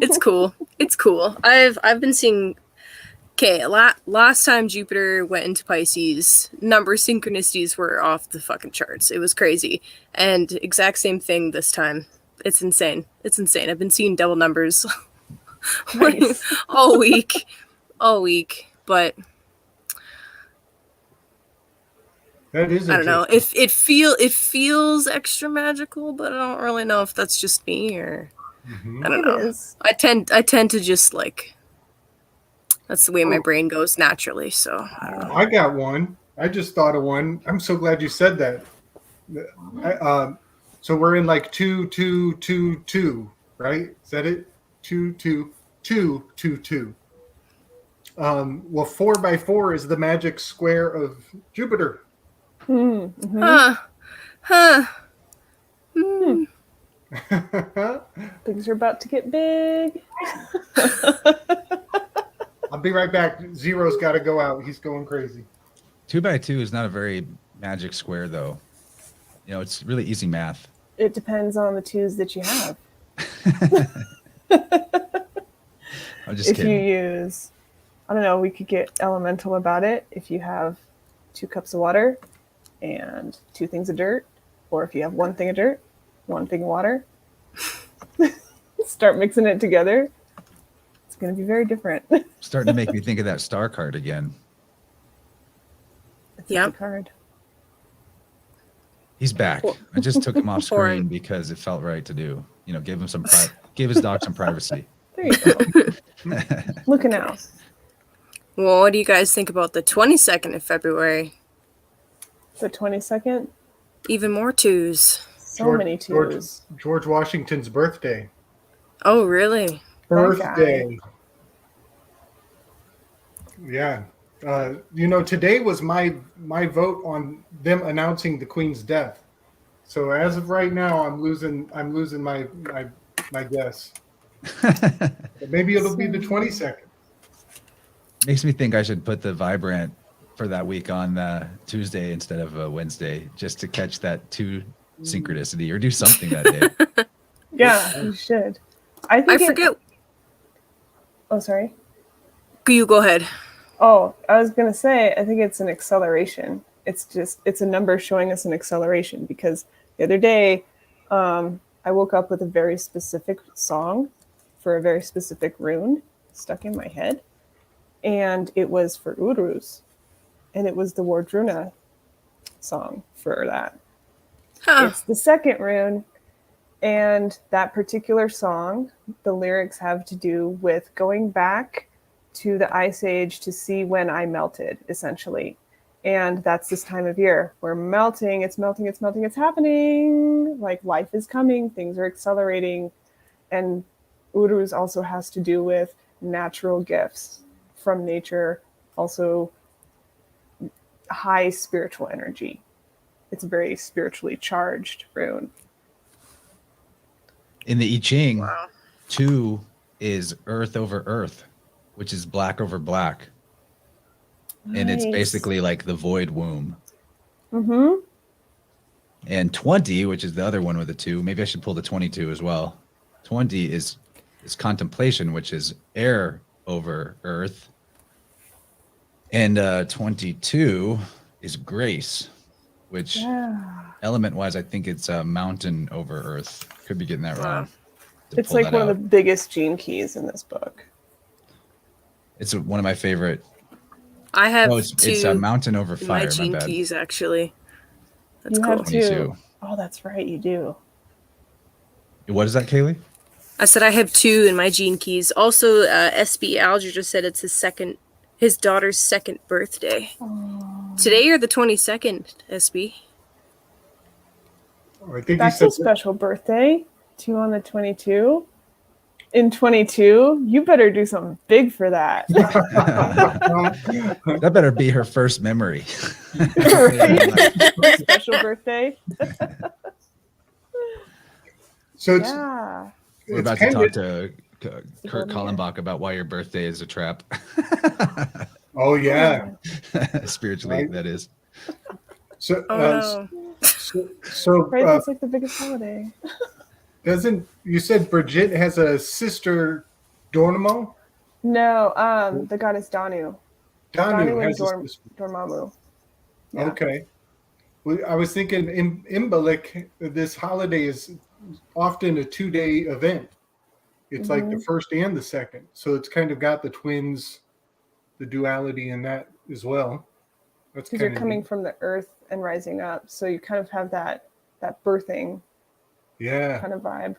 it's cool. It's cool. I've been seeing. Okay, last time Jupiter went into Pisces, number synchronicities were off the fucking charts. It was crazy, and exact same thing this time. It's insane. It's insane. I've been seeing double numbers Nice. all week, but. That is I don't know. interesting. It feels extra magical, but I don't really know if that's just me or Mhm. I don't It know. is. I tend to just like that's the way my brain goes naturally. So I don't know. I got one. I just thought of one. I'm so glad you said that. So we're in like 2-2-2-2, right? Is that it? 2-2-2-2-2. Well, 4x4 is the magic square of Jupiter. Mm-hmm. Huh. Things are about to get big. I'll be right back. Zero's got to go out. He's going crazy. 2x2 is not a very magic square, though. You know, it's really easy math. It depends on the twos that you have. I'm just If kidding. you use, I don't know, we could get elemental about it. If you have 2 cups of water and 2 things of dirt, or if you have 1 thing of dirt, 1 thing of water, start mixing it together. It's going to be very different. Starting to make me think of that star card again. It's Yeah. a card. He's back. I just took him off Or- screen because it felt right to do. You know, give him some give his dog some privacy. There you go. Looking out. Well, what do you guys think about the 22nd of February? The 22nd, Even more twos. so many twos. George Washington's birthday. Oh, really? Birthday. Yeah. You know, today was my vote on them announcing the Queen's death. So as of right now, I'm losing my guess. But maybe it'll be the 22nd. Makes me think I should put the Vibrant for that week on Tuesday instead of Wednesday, just to catch that 2 synchronicity or do something that day. Yeah, you should. I I think forget. Oh, sorry. You go ahead. Oh, I was going to say, I think it's an acceleration. It's a number showing us an acceleration because the other day I woke up with a very specific song for a very specific rune stuck in my head. And it was for Uruz. And it was the Wardruna song for that. Huh. It's the second rune. And that particular song, the lyrics have to do with going back to the Ice Age to see when I melted, essentially. And that's this time of year. We're melting, it's melting, it's melting, it's happening. Like life is coming, things are accelerating. And Uruz also has to do with natural gifts from nature, also high spiritual energy. It's a very spiritually charged rune. In the I Ching, Wow. 2 is earth over earth, which is black over black. And it's Nice. basically like the void womb. Mm-hmm. And 20, which is the other one with the 2, maybe I should pull the 22 as well. 20 is contemplation, which is air over earth. And 22 is grace, which element-wise, I think it's a mountain over earth. Could be getting that wrong. It's like one of the biggest gene keys in this book. It's one of my favorite. I have it's a mountain over in my fire. gene My bad. keys, actually. That's You cool. have 2. 22. Oh, that's right, you do. What is that, Kaylee? I said I have 2 in my gene keys. Also, SB Alger just said it's his daughter's 2nd birthday. Aww. Today or the 22nd, SB? I think That's you a said special birthday. 2 on the 22. In 22, you better do something big for that. That better be her first memory. Right? Special birthday. so. It's Yeah. We're it's about to kind talk of- to Kurt Kallenbach about why your birthday is a trap. Oh yeah. Spiritually, Right. that is. So Oh no. so Right, that's like the biggest holiday. doesn't you said Brigitte has a sister Dornamo? No, the goddess Danu. Danu and has a sister. Dormammu. Yeah. Okay. Well, I was thinking in Imbolc, this holiday is often a 2-day event. It's like the first and the second. So it's kind of got the twins, the duality in that as well. That's Because kind you're of coming neat. from the earth and rising up. So you kind of have that birthing Yeah, kind of vibe.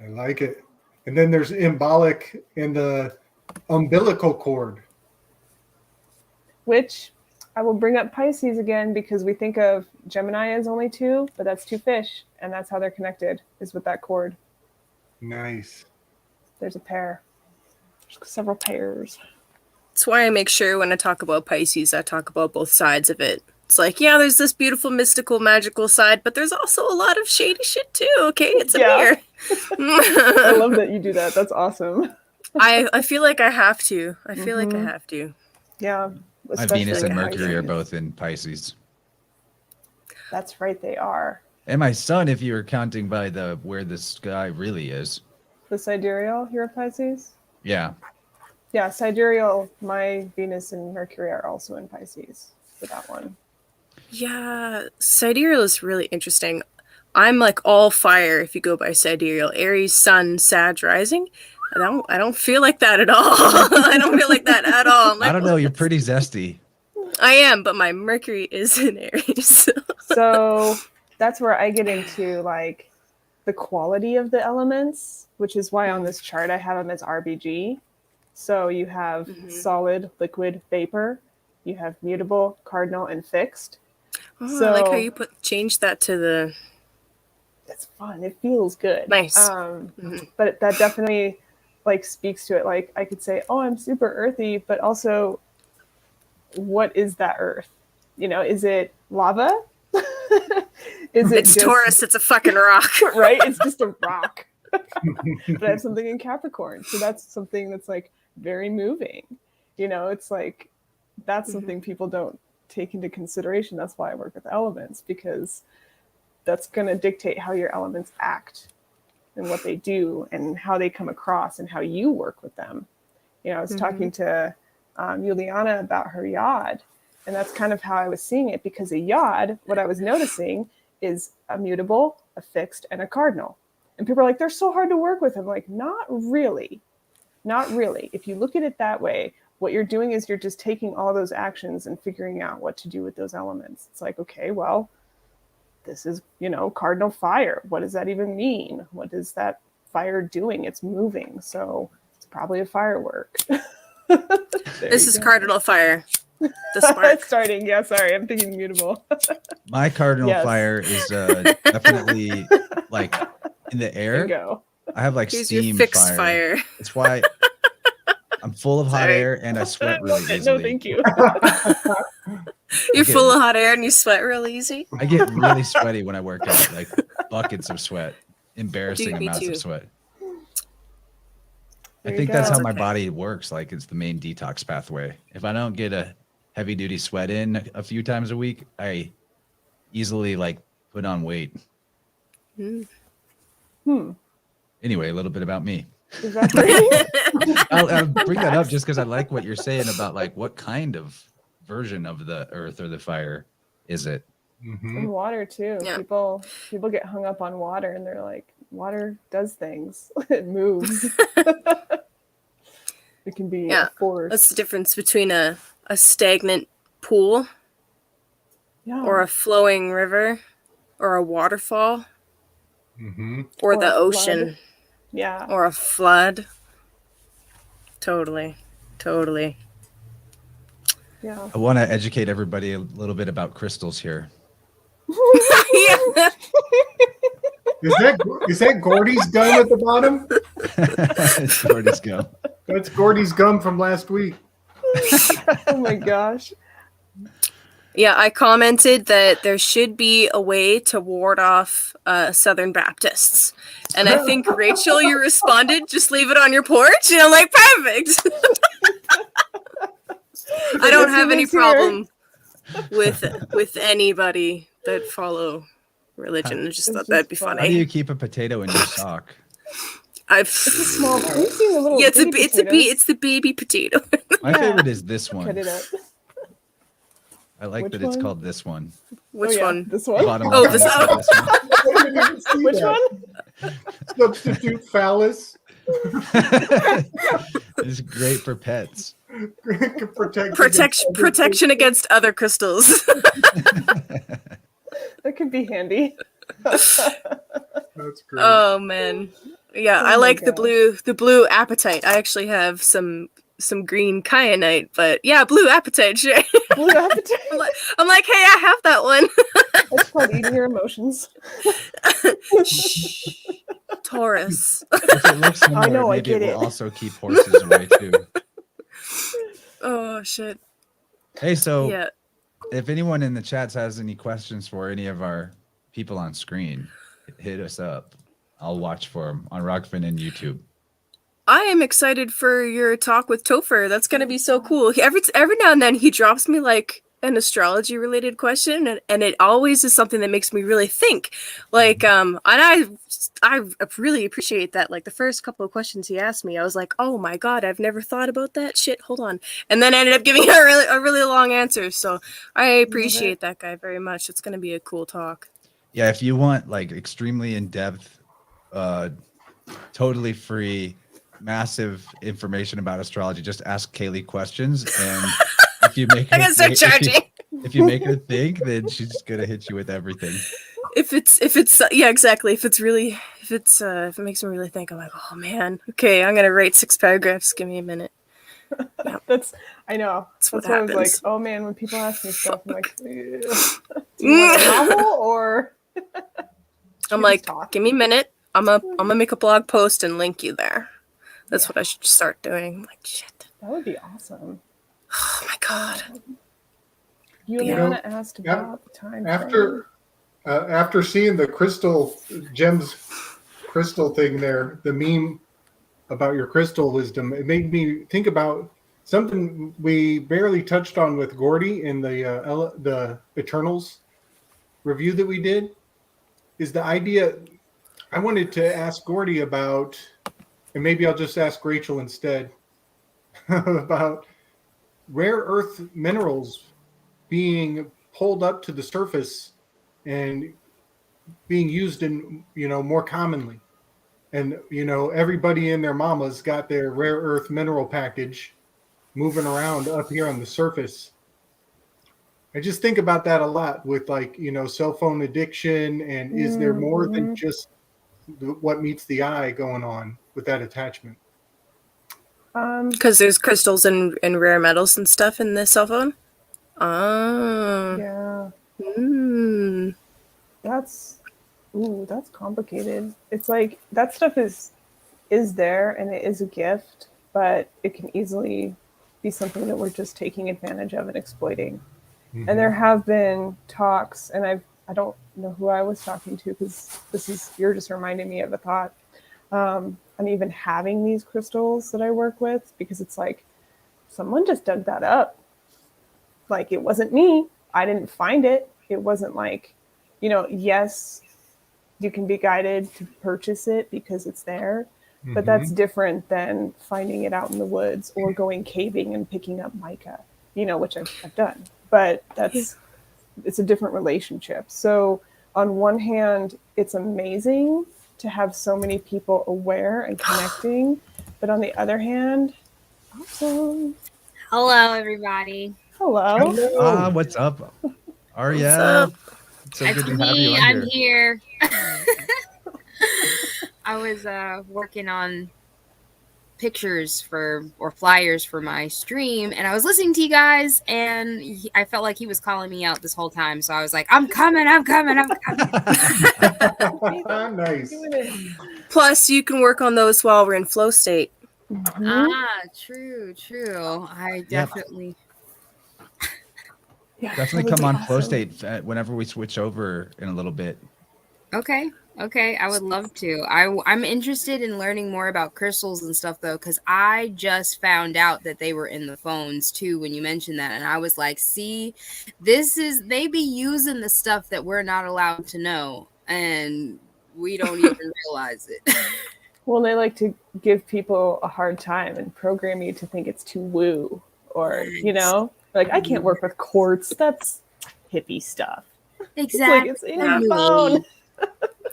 I like it. And then there's Imbolic in the umbilical cord. Which I will bring up Pisces again because we think of Gemini as only 2, but that's 2 fish. And that's how they're connected, is with that cord. Nice. There's a pair. There's several pairs. That's why I make sure when I talk about Pisces, I talk about both sides of it. It's like, yeah, there's this beautiful, mystical, magical side, but there's also a lot of shady shit too, okay? It's a mirror. I love that you do that. That's awesome. I feel like I have to. I feel like I have to. Yeah. My Venus especially and Mercury are Pisces. both in Pisces. That's right, they are. And my sun, if you were counting by where the sky really is. The sidereal, you're a Pisces? Yeah. Yeah, sidereal, my Venus and Mercury are also in Pisces for that one. Yeah, sidereal is really interesting. I'm like all fire if you go by sidereal. Aries, Sun, Sag, Rising. I don't feel like that at all. I don't feel like that at all. I'm like, I don't know. You're pretty zesty. I am, but my Mercury is in Aries. So that's where I get into like the quality of the elements, which is why on this chart I have them as RBG. So you have solid, liquid, vapor. You have mutable, cardinal, and fixed. Oh, So I like how you changed that to the it's fun. It feels good. Nice. But that definitely like speaks to it. Like I could say, oh, I'm super earthy, but also what is that earth? You know, is it lava? It's Taurus, it's a fucking rock. Right? It's just a rock. But I have something in Capricorn. So that's something that's like very moving. You know, it's like that's something people don't take into consideration. That's why I work with elements, because that's going to dictate how your elements act and what they do and how they come across and how you work with them. You know, I was talking to Juliana about her yod, and that's kind of how I was seeing it, because a yod, what I was noticing is a mutable, a fixed, and a cardinal. And people are like, they're so hard to work with. I'm like, not really. Not really. If you look at it that way, what you're doing is you're just taking all those actions and figuring out what to do with those elements. It's like, okay, well, this is, cardinal fire. What does that even mean? What is that fire doing? It's moving. So it's probably a firework. This is cardinal fire. The spark. Starting. Yeah, sorry. I'm thinking mutable. My cardinal Yes. fire is definitely like in the There you air. go. I have like Here's steam your fixed fire. It's why I'm full of hot Sorry. air and I sweat really easily. No, thank you. You're full of hot air and you sweat real easy. I get really sweaty when I work out, like buckets of sweat, embarrassing Dude, me amounts too. of sweat. I There think you that's go. how my Okay. body works. Like it's the main detox pathway. If I don't get a heavy duty sweat in a few times a week, I easily like put on weight. Anyway, a little bit about me. Exactly. I'll bring that up just because I like what you're saying about like what kind of version of the earth or the fire is it? And water too. Yeah. People get hung up on water and they're like, water does things. It moves. It can be Yeah. a force. What's the difference between a stagnant pool Yeah. or a flowing river or a waterfall or Or the a ocean flood. Yeah. or a flood? Totally. Yeah. I want to educate everybody a little bit about crystals here. Yeah. Is that Gordy's gum at the bottom? It's Gordy's gum. That's Gordy's gum from last week. Oh my gosh. Yeah, I commented that there should be a way to ward off Southern Baptists. And I think, Rachel, you responded, just leave it on your porch. And I'm like, perfect. I don't have any problem with anybody that follow religion. I just thought It's that'd just be fun. How do you funny. keep a potato in your sock? I've Small. Have you seen the little yeah, baby potatoes? it's the baby potato. My Yeah. favorite is this Cut one. it up. I like Which that it's one? called this one. Which Oh, yeah. one? This The one? bottom Oh, left this- hand is this one. I didn't even see Which that. one? Substitute phallus. It's great for pets. Protection against other crystals. That could be handy. That's great. Oh man. Yeah, Oh I my like gosh. the blue apatite. I actually have some green kyanite, but yeah, blue apatite, sure. Blue appetite. I'm like, hey, I have that one. That's called eating your emotions. Shh. Taurus. If it looks similar, I know, I maybe get it it. will also keep horses away too. Oh shit. Hey, so Yeah. if anyone in the chats has any questions for any of our people on screen, hit us up. I'll watch for them on Rockfin and YouTube. I am excited for your talk with Topher. That's gonna be so cool. Every now and then he drops me like an astrology related question, and it always is something that makes me really think. Like, and I really appreciate that. Like the first couple of questions he asked me, I was like, oh my god, I've never thought about that shit. Hold on, and then I ended up giving a really long answer. So I appreciate that guy very much. It's gonna be a cool talk. Yeah, if you want like extremely in-depth, totally free, massive information about astrology, just ask Kaylee questions, and if you make I her gotta start charging. if you make her think, then she's gonna hit you with everything. If it's yeah, exactly. If it makes me really think, I'm like, oh man, okay, I'm gonna write 6 paragraphs. Give me a minute. I know. That's what why I was like, happens. oh man, when people ask me stuff, I'm like, "Ew. Do you want a novel or I'm we like, just talk?" give me a minute. I'm gonna make a blog post and link you there. That's what I should start doing. I'm like, shit. that would be awesome. Oh my god. You and Yeah. Lana asked about the time frame. After seeing the crystal gems crystal thing there, the meme about your crystal wisdom, it made me think about something we barely touched on with Gordy in the Eternals review that we did. Is the idea I wanted to ask Gordy about, and maybe I'll just ask Rachel instead, about rare earth minerals being pulled up to the surface and being used in, more commonly. And, everybody and their mamas got their rare earth mineral package moving around up here on the surface. I just think about that a lot with, like, cell phone addiction, and is there more than just what meets the eye going on with that attachment? Because there's crystals and rare metals and stuff in the cell phone. Oh. Yeah. That's complicated. It's like that stuff is there, and it is a gift, but it can easily be something that we're just taking advantage of and exploiting. Mm-hmm. And there have been talks, and I don't know who I was talking to, because you're just reminding me of a thought. I'm even having these crystals that I work with, because it's like someone just dug that up. Like, it wasn't me. I didn't find it. It wasn't like, yes, you can be guided to purchase it because it's there, but that's different than finding it out in the woods or going caving and picking up mica, which I've done. But it's a different relationship. So on one hand, it's amazing to have so many people aware and connecting, but on the other hand, awesome. Hello, everybody. Hello. What's up, Aria? What's up? So It's good to me. have you on I'm here. I was working on pictures or flyers for my stream, and I was listening to you guys, and I felt like he was calling me out this whole time. So I was like, I'm coming. Nice. Plus, you can work on those while we're in flow state. True. I definitely. Yeah, Definitely come on flow state whenever we switch over in a little bit. Okay, I would love to. I'm interested in learning more about crystals and stuff, though, because I just found out that they were in the phones too when you mentioned that, and I was like, see, they be using the stuff that we're not allowed to know, and we don't even realize it. Well, they like to give people a hard time and program you to think it's too woo, or like, I can't work with quartz. That's hippie stuff. Exactly. It's in your phone.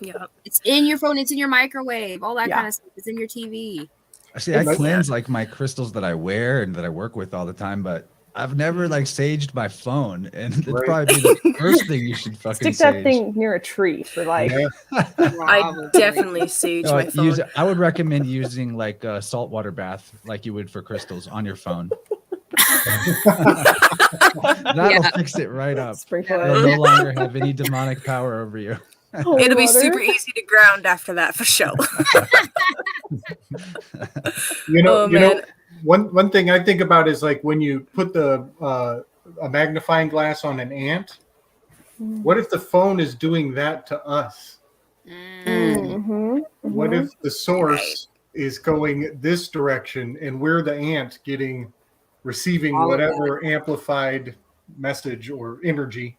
Yeah, it's in your phone. It's in your microwave. All that kind of stuff. It's in your TV. Actually, I cleanse like my crystals that I wear and that I work with all the time, but I've never like saged my phone, and it's probably the first thing you should fucking stick that thing near a tree for like. I definitely sage my phone. I would recommend using like a saltwater bath, like you would for crystals, on your phone. That'll fix it right up. It'll no longer have any demonic power over you. It'll be super easy to ground after that for sure. One thing I think about is like when you put a magnifying glass on an ant. What if the phone is doing that to us? What if the source is going this direction and we're the ant receiving whatever amplified message or energy?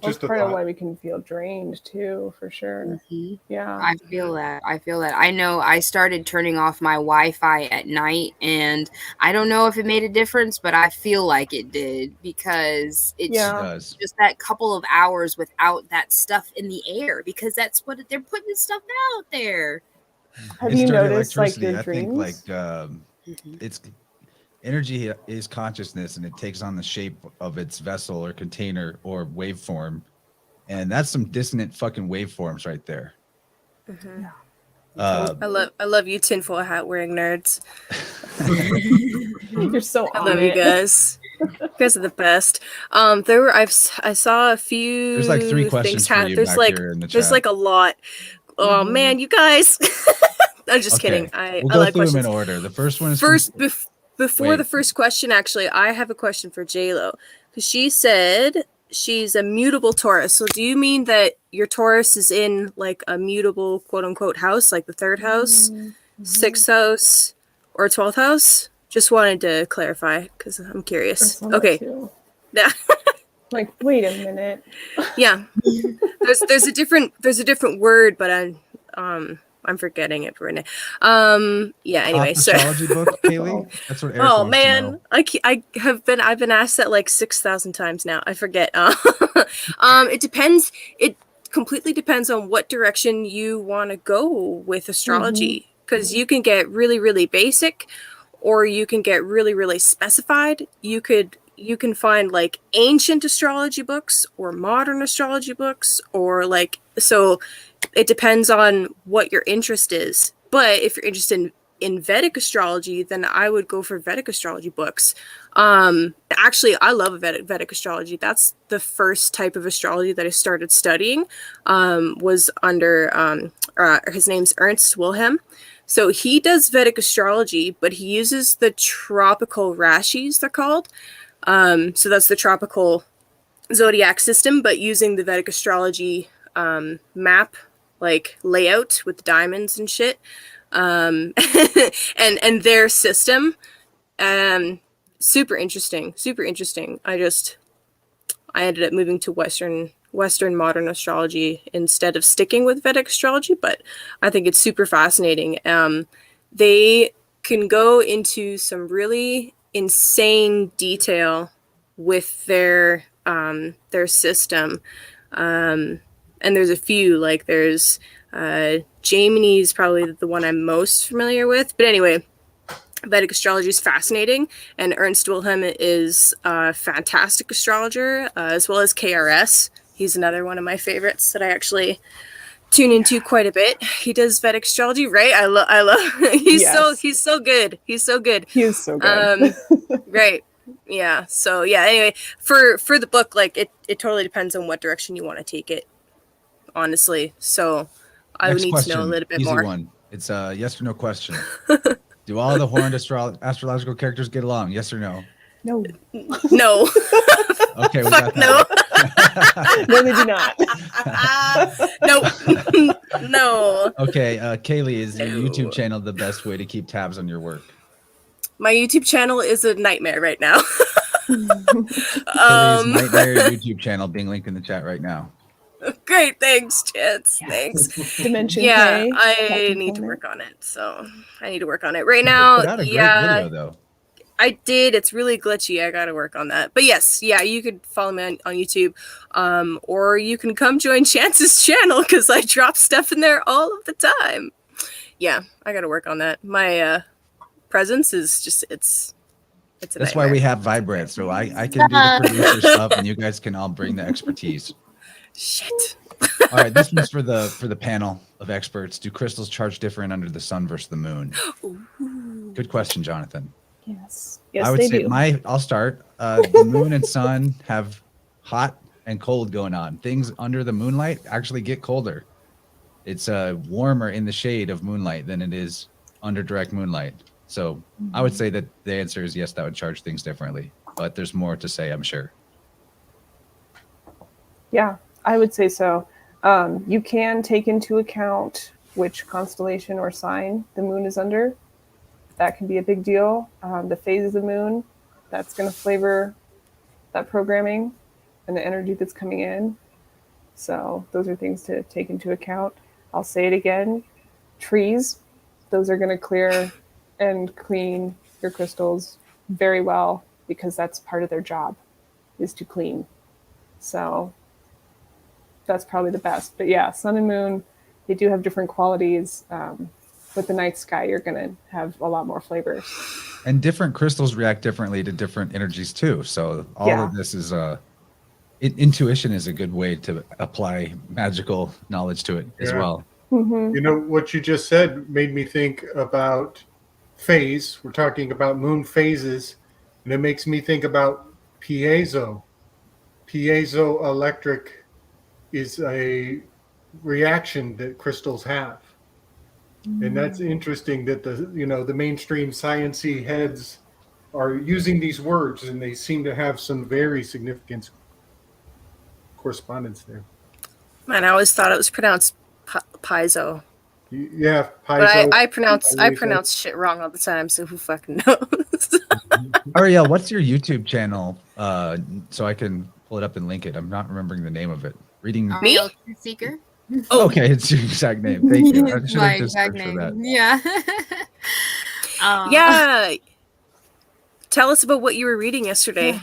That's part of why we can feel drained too, for sure. Yeah, I feel that. I know I started turning off my Wi-Fi at night, and I don't know if it made a difference, but I feel like it did, because it's just that couple of hours without that stuff in the air, because that's what they're putting stuff out there. Have you noticed like your dreams? I think like it's energy is consciousness, and it takes on the shape of its vessel or container or waveform, and that's some dissonant fucking waveforms right there. I love you tinfoil hat wearing nerds. You're so I love you guys. You guys are the best. I saw a few. There's like 3 questions for you back here in the chat. There's like a lot. Oh man, you guys. I'm just kidding. We'll go through them in order. The first one is before the first question, actually, I have a question for JLo, because she said she's a mutable Taurus. So do you mean that your Taurus is in like a mutable quote unquote house, like the 3rd house, 6th house, or 12th house? Just wanted to clarify because I'm curious. Okay. Yeah. Like, wait a minute. Yeah. There's a different word, but I'm forgetting it right now. Yeah. Anyway, astrology book, Kaylee. That's what Eric wants to know. I've been asked that like 6,000 times now. I forget. It depends. It completely depends on what direction you want to go with astrology, because you can get really, really basic, or you can get really, really specified. You could you can find like ancient astrology books or modern astrology books, or like, so it depends on what your interest is. But if you're interested in Vedic astrology, then I would go for Vedic astrology books. Actually, I love Vedic astrology. That's the first type of astrology that I started studying. Was under his name's Ernst Wilhelm. So he does Vedic astrology, but he uses the tropical rashis, they're called. So that's the tropical zodiac system, but using the Vedic astrology map, like layout with diamonds and shit, and their system. Super interesting. I ended up moving to Western modern astrology instead of sticking with Vedic astrology, but I think it's super fascinating. They can go into some really insane detail with their system. And there's a few, like there's Jaimini is probably the one I'm most familiar with. But anyway, Vedic astrology is fascinating, and Ernst Wilhelm is a fantastic astrologer, as well as KRS. He's another one of my favorites that I actually tune into quite a bit. He does Vedic astrology, right? I love. He's Yes. so good. He's so good. He is so good. Right. Yeah. So yeah. Anyway, for the book, like it totally depends on what direction you want to take it. Honestly, so I would Next need question, to know a little bit easy more. one. It's a yes or no question. Do all the horned astrological characters get along? Yes or no? No. No. Okay, we Fuck got no. that. No, they do not. No. No. Okay, Kaylee, is your No. YouTube channel the best way to keep tabs on your work? My YouTube channel is a nightmare right now. Kaylee's Nightmare YouTube channel being linked in the chat right now. Great, thanks, Chance. Yes. Thanks. Dimension Yeah, K, I Captain need to Planet. work on it. So I need to work on it right now. Put out a great Yeah, video though. I did. It's really glitchy. I got to work on that. But yes, yeah, you could follow me on YouTube, or you can come join Chance's channel because I drop stuff in there all of the time. Yeah, I got to work on that. My presence is just it's a That's why nightmare. we have Vibrant, so I can do the producer stuff and you guys can all bring the expertise. Shit. All right, this one's for the panel of experts. Do crystals charge different under the sun versus the moon? Ooh. Good question, Jonathan. Yes. Yes, I would they say do. I'll start. The moon and sun have hot and cold going on. Things under the moonlight actually get colder. It's warmer in the shade of moonlight than it is under direct moonlight. So I would say that the answer is yes, that would charge things differently. But there's more to say, I'm sure. Yeah, I would say so. You can take into account which constellation or sign the moon is under. That can be a big deal. The phase of the moon, that's going to flavor that programming and the energy that's coming in. So those are things to take into account. I'll say it again. Trees, those are going to clear and clean your crystals very well because that's part of their job, is to clean. So that's probably the best. But yeah, sun and moon, they do have different qualities. With the night sky, you're going to have a lot more flavors. And different crystals react differently to different energies too. So all of this is intuition is a good way to apply magical knowledge to it as well. Mm-hmm. You know, what you just said made me think about phase. We're talking about moon phases, and it makes me think about piezo. Piezoelectric is a reaction that crystals have. And that's interesting that the mainstream sciencey heads are using these words, and they seem to have some very significant correspondence there. Man, I always thought it was pronounced piezo. Yeah, But piezo. I pronounce shit wrong all the time, so who fucking knows? Ariel, what's your YouTube channel? So I can pull it up and link it. I'm not remembering the name of it. Reading. Me? Ariel Truth Seeker. Oh. Okay, it's your exact name. Thank you. I should My have just exact searched for that. name. Yeah. Yeah. Tell us about what you were reading yesterday.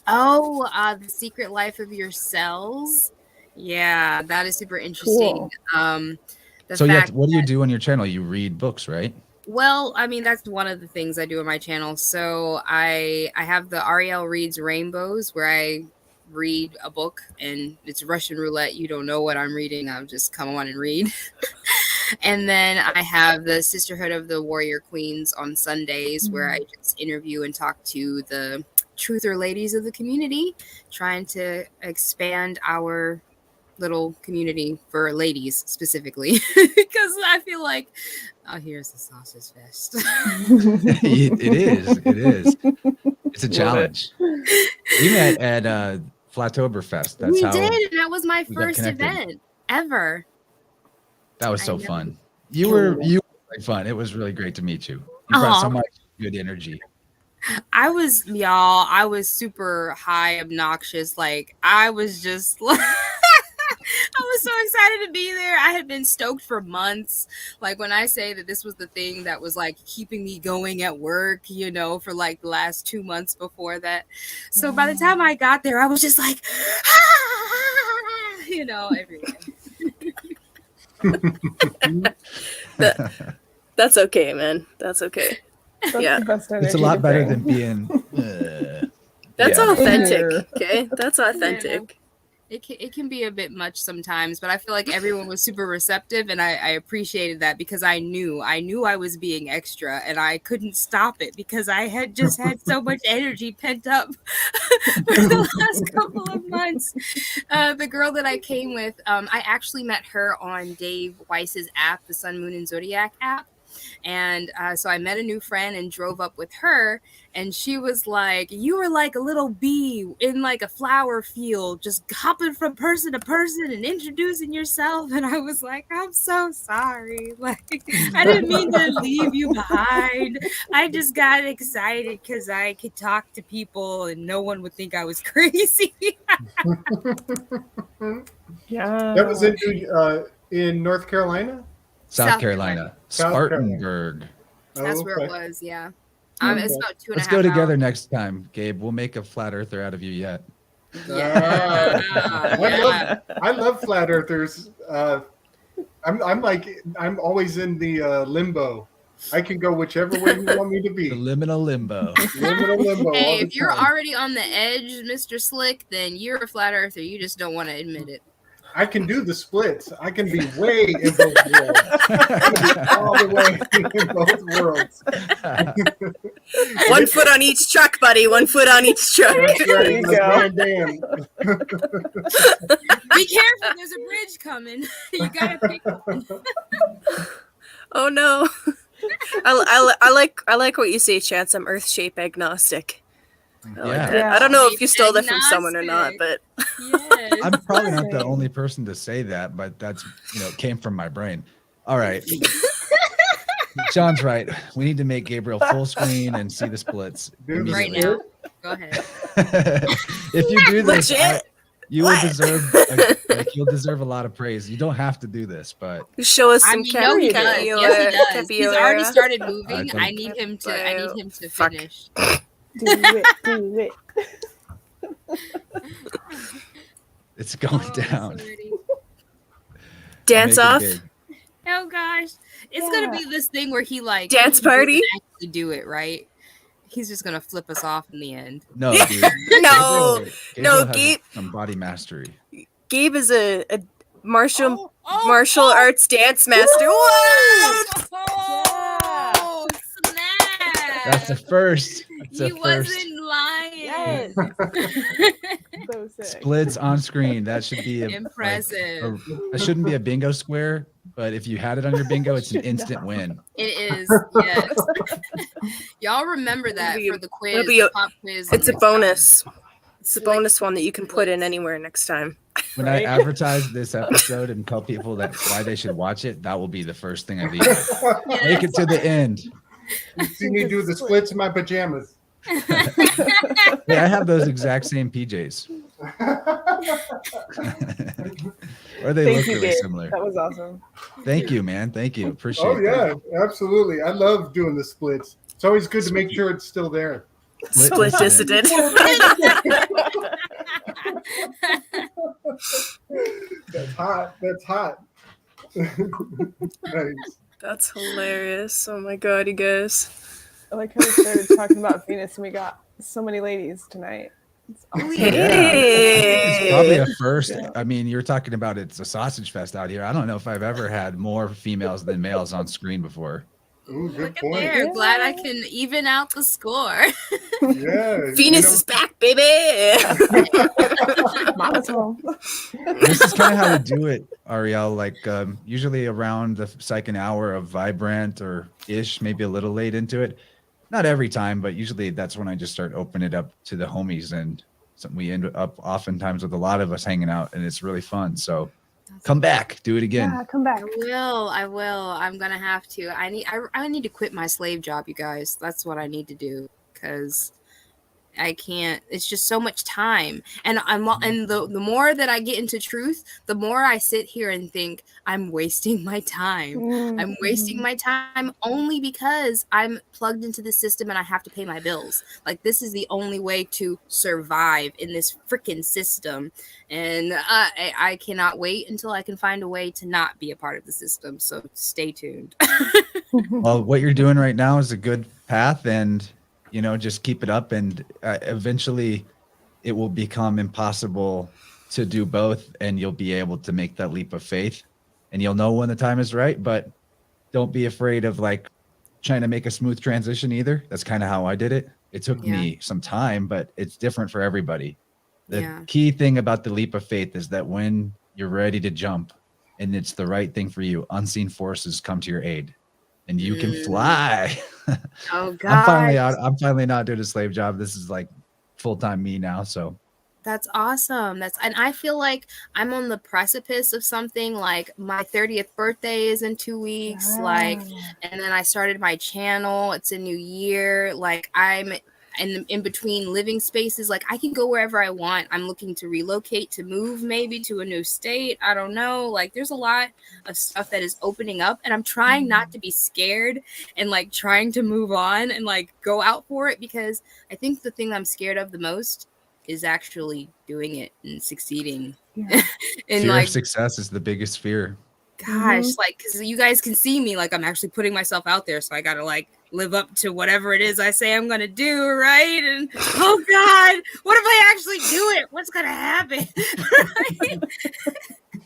Oh, The Secret Life of Your Cells. Yeah, that is super interesting. Cool. The So yeah, fact what do you do on your channel? You read books, right? Well, I mean, that's one of the things I do on my channel. So I have the Ariel Reads Rainbows, where I read a book, and it's Russian roulette. You don't know what I'm reading. I'll just come on and read. And then I have the Sisterhood of the Warrior Queens on Sundays, where I just interview and talk to the truther ladies of the community, trying to expand our little community for ladies specifically, because I feel like, oh, here's the sausage fest. It is. It's a challenge. We met at Flattoberfest. That's We how did, and that was my we got first connected. event ever. That was I so know. fun. You were really fun. It was really great to meet you. You brought so Aw. much good energy. I was super high, obnoxious. Like, I was just like, I was so excited to be there. I had been stoked for months. Like, when I say that this was the thing that was like keeping me going at work, you know, for like the last 2 months before that. So by the time I got there, I was just like, you know, everywhere. That's okay, man. That's okay. That's Yeah. the best It's a energy lot to better bring. than being. That's Yeah. authentic. Okay, that's authentic. It can be a bit much sometimes, but I feel like everyone was super receptive, and I appreciated that, because I knew I was being extra, and I couldn't stop it because I had just had so much energy pent up for the last couple of months. The girl that I came with, I actually met her on Dave Weiss's app, the Sun, Moon, and Zodiac app. And so I met a new friend and drove up with her, and she was like, you were like a little bee in like a flower field, just hopping from person to person and introducing yourself. And I was like, I'm so sorry. Like, I didn't mean to leave you behind. I just got excited because I could talk to people and no one would think I was crazy. Yeah. That was in North Carolina. South Carolina, South Carolina. Spartanburg. That's Oh, where it okay. was, yeah. Okay. It's about 2.5 Let's go together hours. next time, Gabe. We'll make a flat earther out of you yet. Yeah. I love flat earthers. I'm always in the limbo. I can go whichever way you want me to The be. liminal limbo. Liminal limbo all Hey, the if you're time. already on the edge, Mr. Slick, then you're a flat earther. You just don't want to admit it. I can do the splits. I can be way in both worlds. I can be all the way in both worlds. 1 foot on each truck, buddy. 1 foot on each truck. That's right. There you That's go. Van Damme. Be careful, there's a bridge coming. You gotta pick one. Oh no. I like what you say, Chance. I'm earth shape agnostic. I like Yeah. that. Yeah. I don't know if you stole that from someone or not, Agnostic. but Yes. I'm probably not the only person to say that, but that's, it came from my brain. All right. John's right. We need to make Gabriel full screen and see the splits Do the Right immediately. now. Go ahead. If you do this, Legit? you will What? deserve you'll deserve a lot of praise. You don't have to do this, but show us I some mean, no, he does. capillaries. Yes, he does. He's already started moving. I I need him to. Fuck. Finish. Do it. it's going Oh, down. sorry. Dance Make it off. big. Oh gosh, it's gonna be this thing where he like Dance he doesn't party? actually do it right. He's just gonna flip us off in the end. No, dude. No, Gabriel has Gabe. some body mastery. Gabe is a martial Oh, arts dance master. What? Oh, snap! That's the first. That's He the first. wasn't lying. Yes. So sick. Splits on screen. That should be Impressive. That shouldn't be a bingo square, but if you had it on your bingo, it's an instant win. It is. Yes. Y'all remember that It'll be- for the quiz, it'll be a- the pop quiz. It's a next time. bonus. It's a bonus one that you can put in anywhere next time. When I advertise this episode and tell people that why they should watch it, that will be the first thing I leave. Make it to the end. You see me do the splits in my pajamas. Hey, I have those exact same PJs. Or they Thank look you, really Gabe. similar. That was awesome. Thank you, man. Thank you. Appreciate Oh that. yeah, absolutely. I love doing the splits. It's always good to make sure it's still there. Split dissident. That's hot. That's hot. Nice. That's hilarious. Oh my god, you guys. I like how we started talking about Venus and we got so many ladies tonight. It's awesome. It's probably a first. Yeah. I mean, you're talking about it's a sausage fest out here. I don't know if I've ever had more females than males on screen before. Ooh, good Look at point. there. Yeah. Glad I can even out the score. Yeah. Venus is back, baby. Mama's home. This is kind of how we do it, Ariel. Like usually around the second hour of Vibrant or ish, maybe a little late into it. Not every time, but usually that's when I just start opening it up to the homies, and we end up oftentimes with a lot of us hanging out, and it's really fun. So come back, do it again. Yeah, come back. I will. I'm gonna have to. I need to quit my slave job, you guys. That's what I need to do, because I can't. It's just so much time, and the more that I get into truth, the more I sit here and think I'm wasting my time. I'm wasting my time only because I'm plugged into the system and I have to pay my bills. Like, this is the only way to survive in this freaking system, and I cannot wait until I can find a way to not be a part of the system. So stay tuned. Well, what you're doing right now is a good path, and just keep it up, and eventually it will become impossible to do both, and you'll be able to make that leap of faith, and you'll know when the time is right. But don't be afraid of like trying to make a smooth transition either. That's kind of how I did it. It took me some time, but it's different for everybody. The key thing about the leap of faith is that when you're ready to jump and it's the right thing for you, unseen forces come to your aid and you can fly. Oh God. I'm finally not doing a slave job. This is like full-time me now. So that's awesome. And I feel like I'm on the precipice of something. Like, my 30th birthday is in 2 weeks. Wow. Like, and then I started my channel. It's a new year. Like, I'm in between living spaces. Like, I can go wherever I want. I'm looking to relocate, to move maybe to a new state. I don't know. Like, there's a lot of stuff that is opening up, and I'm trying not to be scared and like trying to move on and like go out for it, because I think the thing I'm scared of the most is actually doing it and succeeding. Yeah. And fear like, of success is the biggest fear. gosh, like, because you guys can see me, like, I'm actually putting myself out there, so I gotta like live up to whatever it is I say I'm gonna do, right? And oh God, what if I actually do it? What's gonna happen?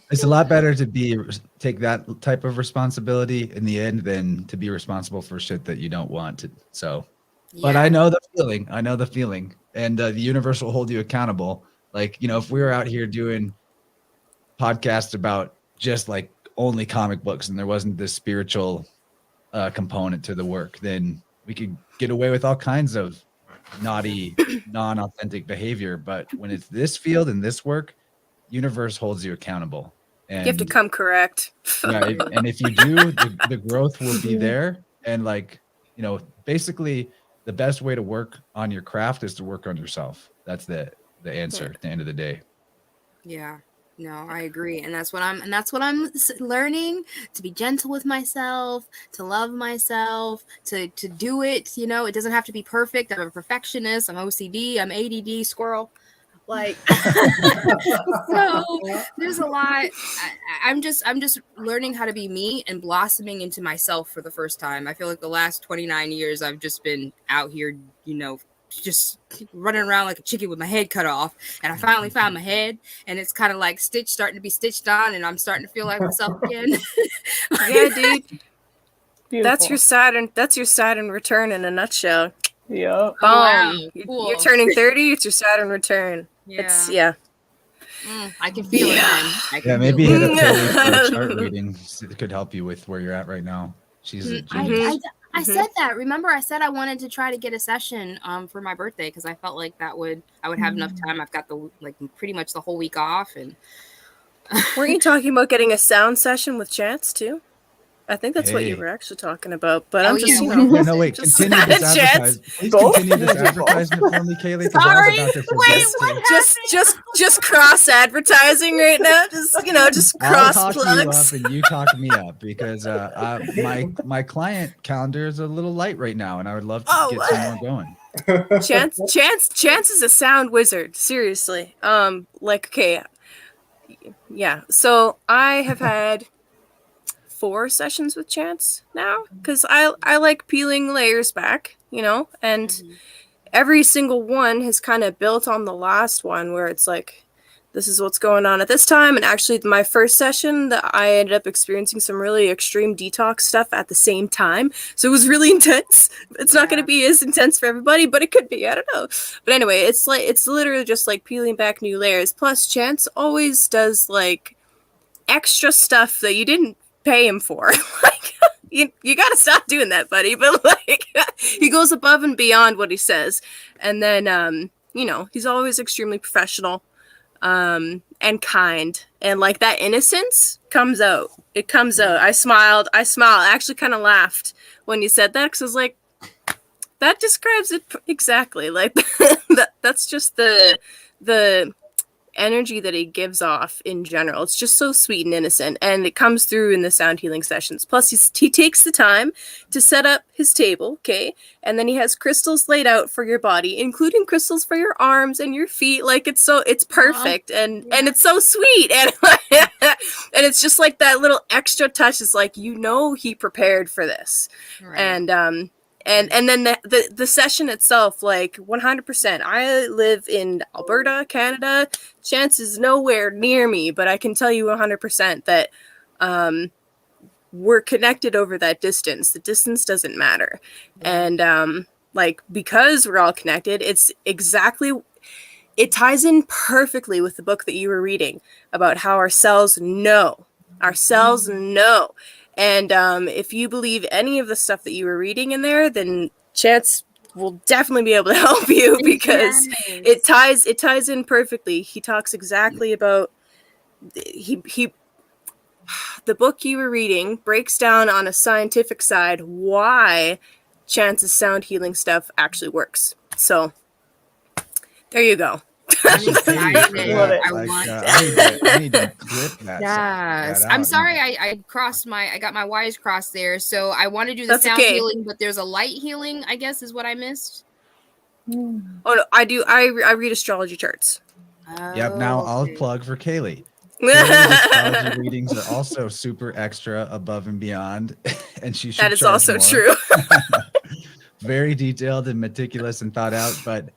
It's a lot better to take that type of responsibility in the end than to be responsible for shit that you don't want to. So, but I know the feeling. And the universe will hold you accountable. Like, if we were out here doing podcasts about just like only comic books and there wasn't this spiritual component to the work, then we could get away with all kinds of naughty, non-authentic behavior. But when it's this field and this work, universe holds you accountable. And You have to come correct. and if you do, the growth will be there. And like, basically the best way to work on your craft is to work on yourself. That's the answer at the end of the day. Yeah. No, I agree. And that's what I'm learning, to be gentle with myself, to love myself, to do it. It doesn't have to be perfect. I'm a perfectionist. I'm OCD. I'm ADD squirrel. Like, so there's a lot. I'm just learning how to be me and blossoming into myself for the first time. I feel like the last 29 years I've just been out here, just running around like a chicken with my head cut off, and I finally found my head, and it's kind of like starting to be stitched on, and I'm starting to feel like myself again. Yeah, dude. Beautiful. That's your Saturn return in a nutshell. Yep. Wow, You're turning 30. It's your Saturn return. Yeah. I can feel it. I can Maybe feel hit it. up Kelly for a chart reading. It could help you with where you're at right now. She's a genius. I said that. Remember, I said I wanted to try to get a session for my birthday, because I felt like I would have enough time. I've got pretty much the whole week off. And Weren't you talking about getting a sound session with Chance too? I think that's what you were actually talking about. But I'm just, No, wait. Continue this advertisement. Please continue this advertisement for me, Kaylee, because I was about to suggest just cross advertising right now. Just cross I'll talk plugs. you up and you talk me up, because my client calendar is a little light right now, and I would love to get some more going. Chance is a sound wizard. Seriously. Yeah. So I have had 4 sessions with Chance now because I like peeling layers back, you know, and every single one has kind of built on the last one where it's like, this is what's going on at this time. And actually my first session that I ended up experiencing some really extreme detox stuff at the same time. So it was really intense. It's not going to be as intense for everybody, but it could be, I don't know. But anyway, it's literally just like peeling back new layers. Plus Chance always does like extra stuff that you didn't pay him for. Like you got to stop doing that, buddy. But like he goes above and beyond what he says. And then, you know, he's always extremely professional. And kind, and like that innocence comes out. It comes out. I smiled. I actually kind of laughed when you said that because I was like, that describes it exactly. Like that's just the energy that he gives off in general. It's just so sweet and innocent, and it comes through in the sound healing sessions. Plus he takes the time to set up his table, okay, and then he has crystals laid out for your body, including crystals for your arms and your feet. Like it's perfect. And it's so sweet, and and it's just like that little extra touch is like, you know, he prepared for this. Right. And then the session itself, like 100%. I live in Alberta, Canada. Chance is nowhere near me, but I can tell you 100% that we're connected over that distance. The distance doesn't matter. And like, because we're all connected, it ties in perfectly with the book that you were reading about how our cells know. Our cells know. And if you believe any of the stuff that you were reading in there, then Chance will definitely be able to help you because it ties in perfectly. He talks exactly about the book you were reading breaks down on a scientific side why Chance's sound healing stuff actually works. So there you go. I'm excited. I need to clip that. Yes. I'm sorry I got my wires crossed there. So I want to do the sound healing, but there's a light healing, I guess, is what I missed. Oh no, I do. I read astrology charts. Yep. Now I'll plug for Kaylee. Kaylee's astrology readings are also super extra, above and beyond, and she should. That is also more. true. Very detailed and meticulous and thought out, but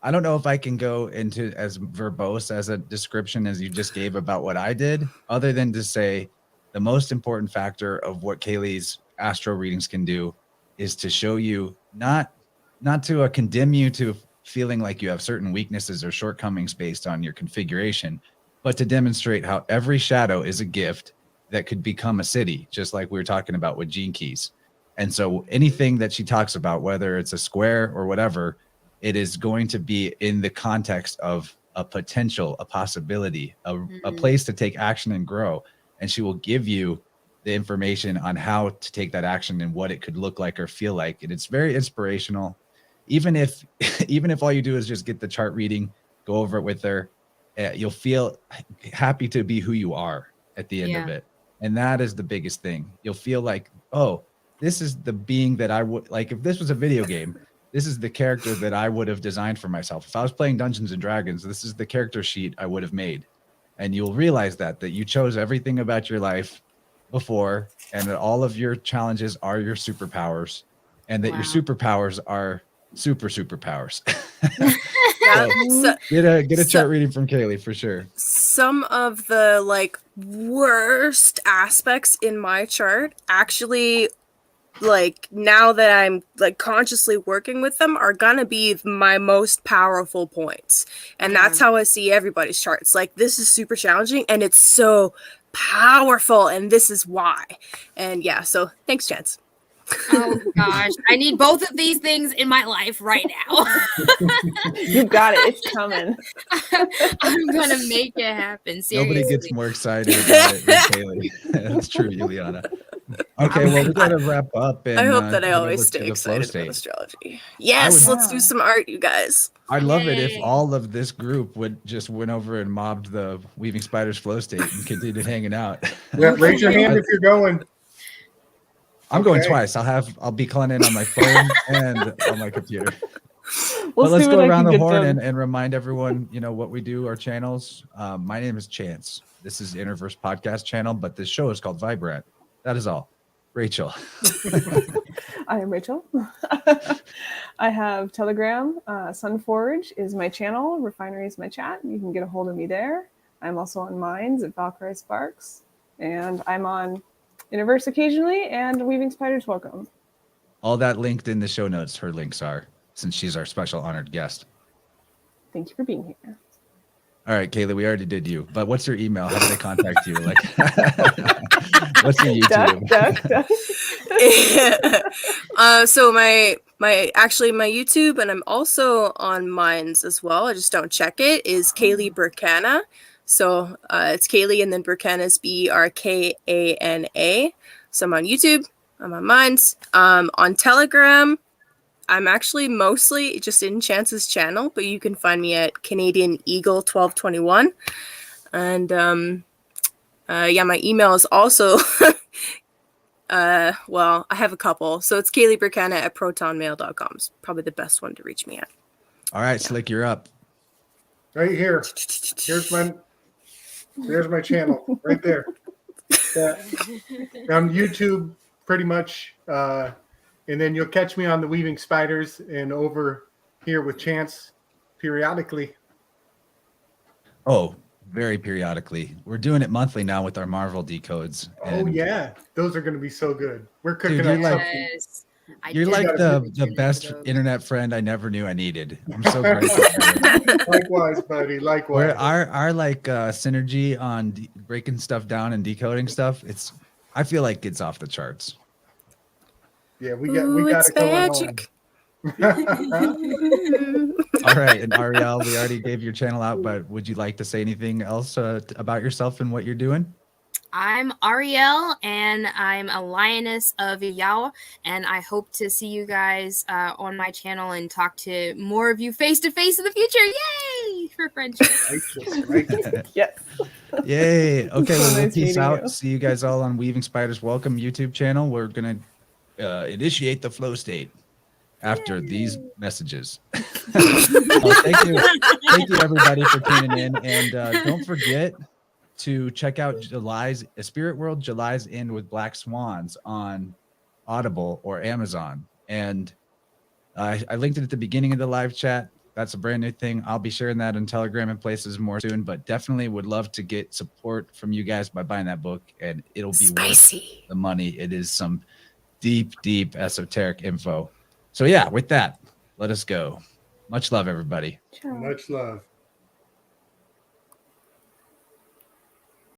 I don't know if I can go into as verbose as a description as you just gave about what I did, other than to say the most important factor of what Kaylee's astro readings can do is to show you not to condemn you to feeling like you have certain weaknesses or shortcomings based on your configuration, but to demonstrate how every shadow is a gift that could become a city, just like we were talking about with Gene Keys. And so anything that she talks about, whether it's a square or whatever, it is going to be in the context of a potential, a possibility, a place to take action and grow. And she will give you the information on how to take that action and what it could look like or feel like. And it's very inspirational. Even if all you do is just get the chart reading, go over it with her, you'll feel happy to be who you are at the end of it. And that is the biggest thing. You'll feel like, oh, this is the being that I would like. If this was a video game, this is the character that I would have designed for myself. If I was playing Dungeons and Dragons, this is the character sheet I would have made. And you'll realize that you chose everything about your life before, and that all of your challenges are your superpowers, and that your superpowers are superpowers. So get a chart reading from Kaylee for sure. Some of the like worst aspects in my chart actually, like now that I'm like consciously working with them, are gonna be my most powerful points. And that's how I see everybody's charts. Like, this is super challenging and it's so powerful, and this is why. And yeah, so thanks, Chance. Oh gosh, I need both of these things in my life right now. You got it. It's coming. I'm gonna make it happen. Seriously. Nobody gets more excited about it than Kaylee. That's true, Juliana. Okay, well, we gotta wrap up. And, I hope that I always stay excited about astrology. Yes, let's do some art, you guys. I'd love it if all of this group would just went over and mobbed the Weaving Spiders flow state and continued hanging out. Yeah, raise your hand if you're going. I'm going twice. I'll be calling in on my phone and on my computer. We'll but let's see go what I around can the get horn done. and remind everyone, what we do, our channels. My name is Chance. This is InnerVerse Podcast channel, but this show is called Vibrant. That is all. Rachel. I am Rachel. I have Telegram. Sunforge is my channel. Refinery is my chat. You can get a hold of me there. I'm also on Minds at Valkyrie Sparks. And I'm on InnerVerse occasionally and Weaving Spiders Welcome. All that linked in the show notes. Her links are, since she's our special honored guest. Thank you for being here. All right, Kayla, we already did you, but what's your email? How do they contact you? Like, what's your YouTube? Duck. So my YouTube, and I'm also on Minds as well. I just don't check it. Is Kaylee Burkana. So it's Kaylee and then Burkana is Berkana. So I'm on YouTube. I'm on Minds. On Telegram, I'm actually mostly just in Chance's channel, but you can find me at Canadian Eagle 1221. And my email is also well, I have a couple. So it's Kaylee Burkana at protonmail.com. It's probably the best one to reach me at. All right, Slick, you're up. Right here. There's my channel right there. On YouTube, pretty much. And then you'll catch me on the Weaving Spiders and over here with Chance periodically. Oh, very periodically. We're doing it monthly now with our Marvel decodes. Oh yeah, those are going to be so good. We're cooking Dude, up you're like- something. Yes. You're like gotta the best those. internet friend I never knew I needed. I'm so grateful. Likewise, buddy. Likewise. Where our like synergy on breaking stuff down and decoding stuff, I feel like it's off the charts. Yeah, we got it's it going magic. on. All right, and Ariel, we already gave your channel out, but would you like to say anything else about yourself and what you're doing? I'm Ariel, and I'm a lioness of Yao, and I hope to see you guys on my channel and talk to more of you face to face in the future. Yay for friendship! Righteous. Yes. Yay. Okay, well, Nice peace meeting out. you. See you guys all on Weaving Spiders Welcome YouTube channel. We're going to initiate the flow state after these messages. Thank you. Thank you, everybody, for tuning in. And don't forget to check out Spirit World July's End with Black Swans on Audible or Amazon. And I linked it at the beginning of the live chat. That's a brand new thing. I'll be sharing that on Telegram and places more soon, but definitely would love to get support from you guys by buying that book, and it'll be worth the money. It is some deep, deep esoteric info. So yeah, with that, let us go. Much love, everybody. Ciao. Much love.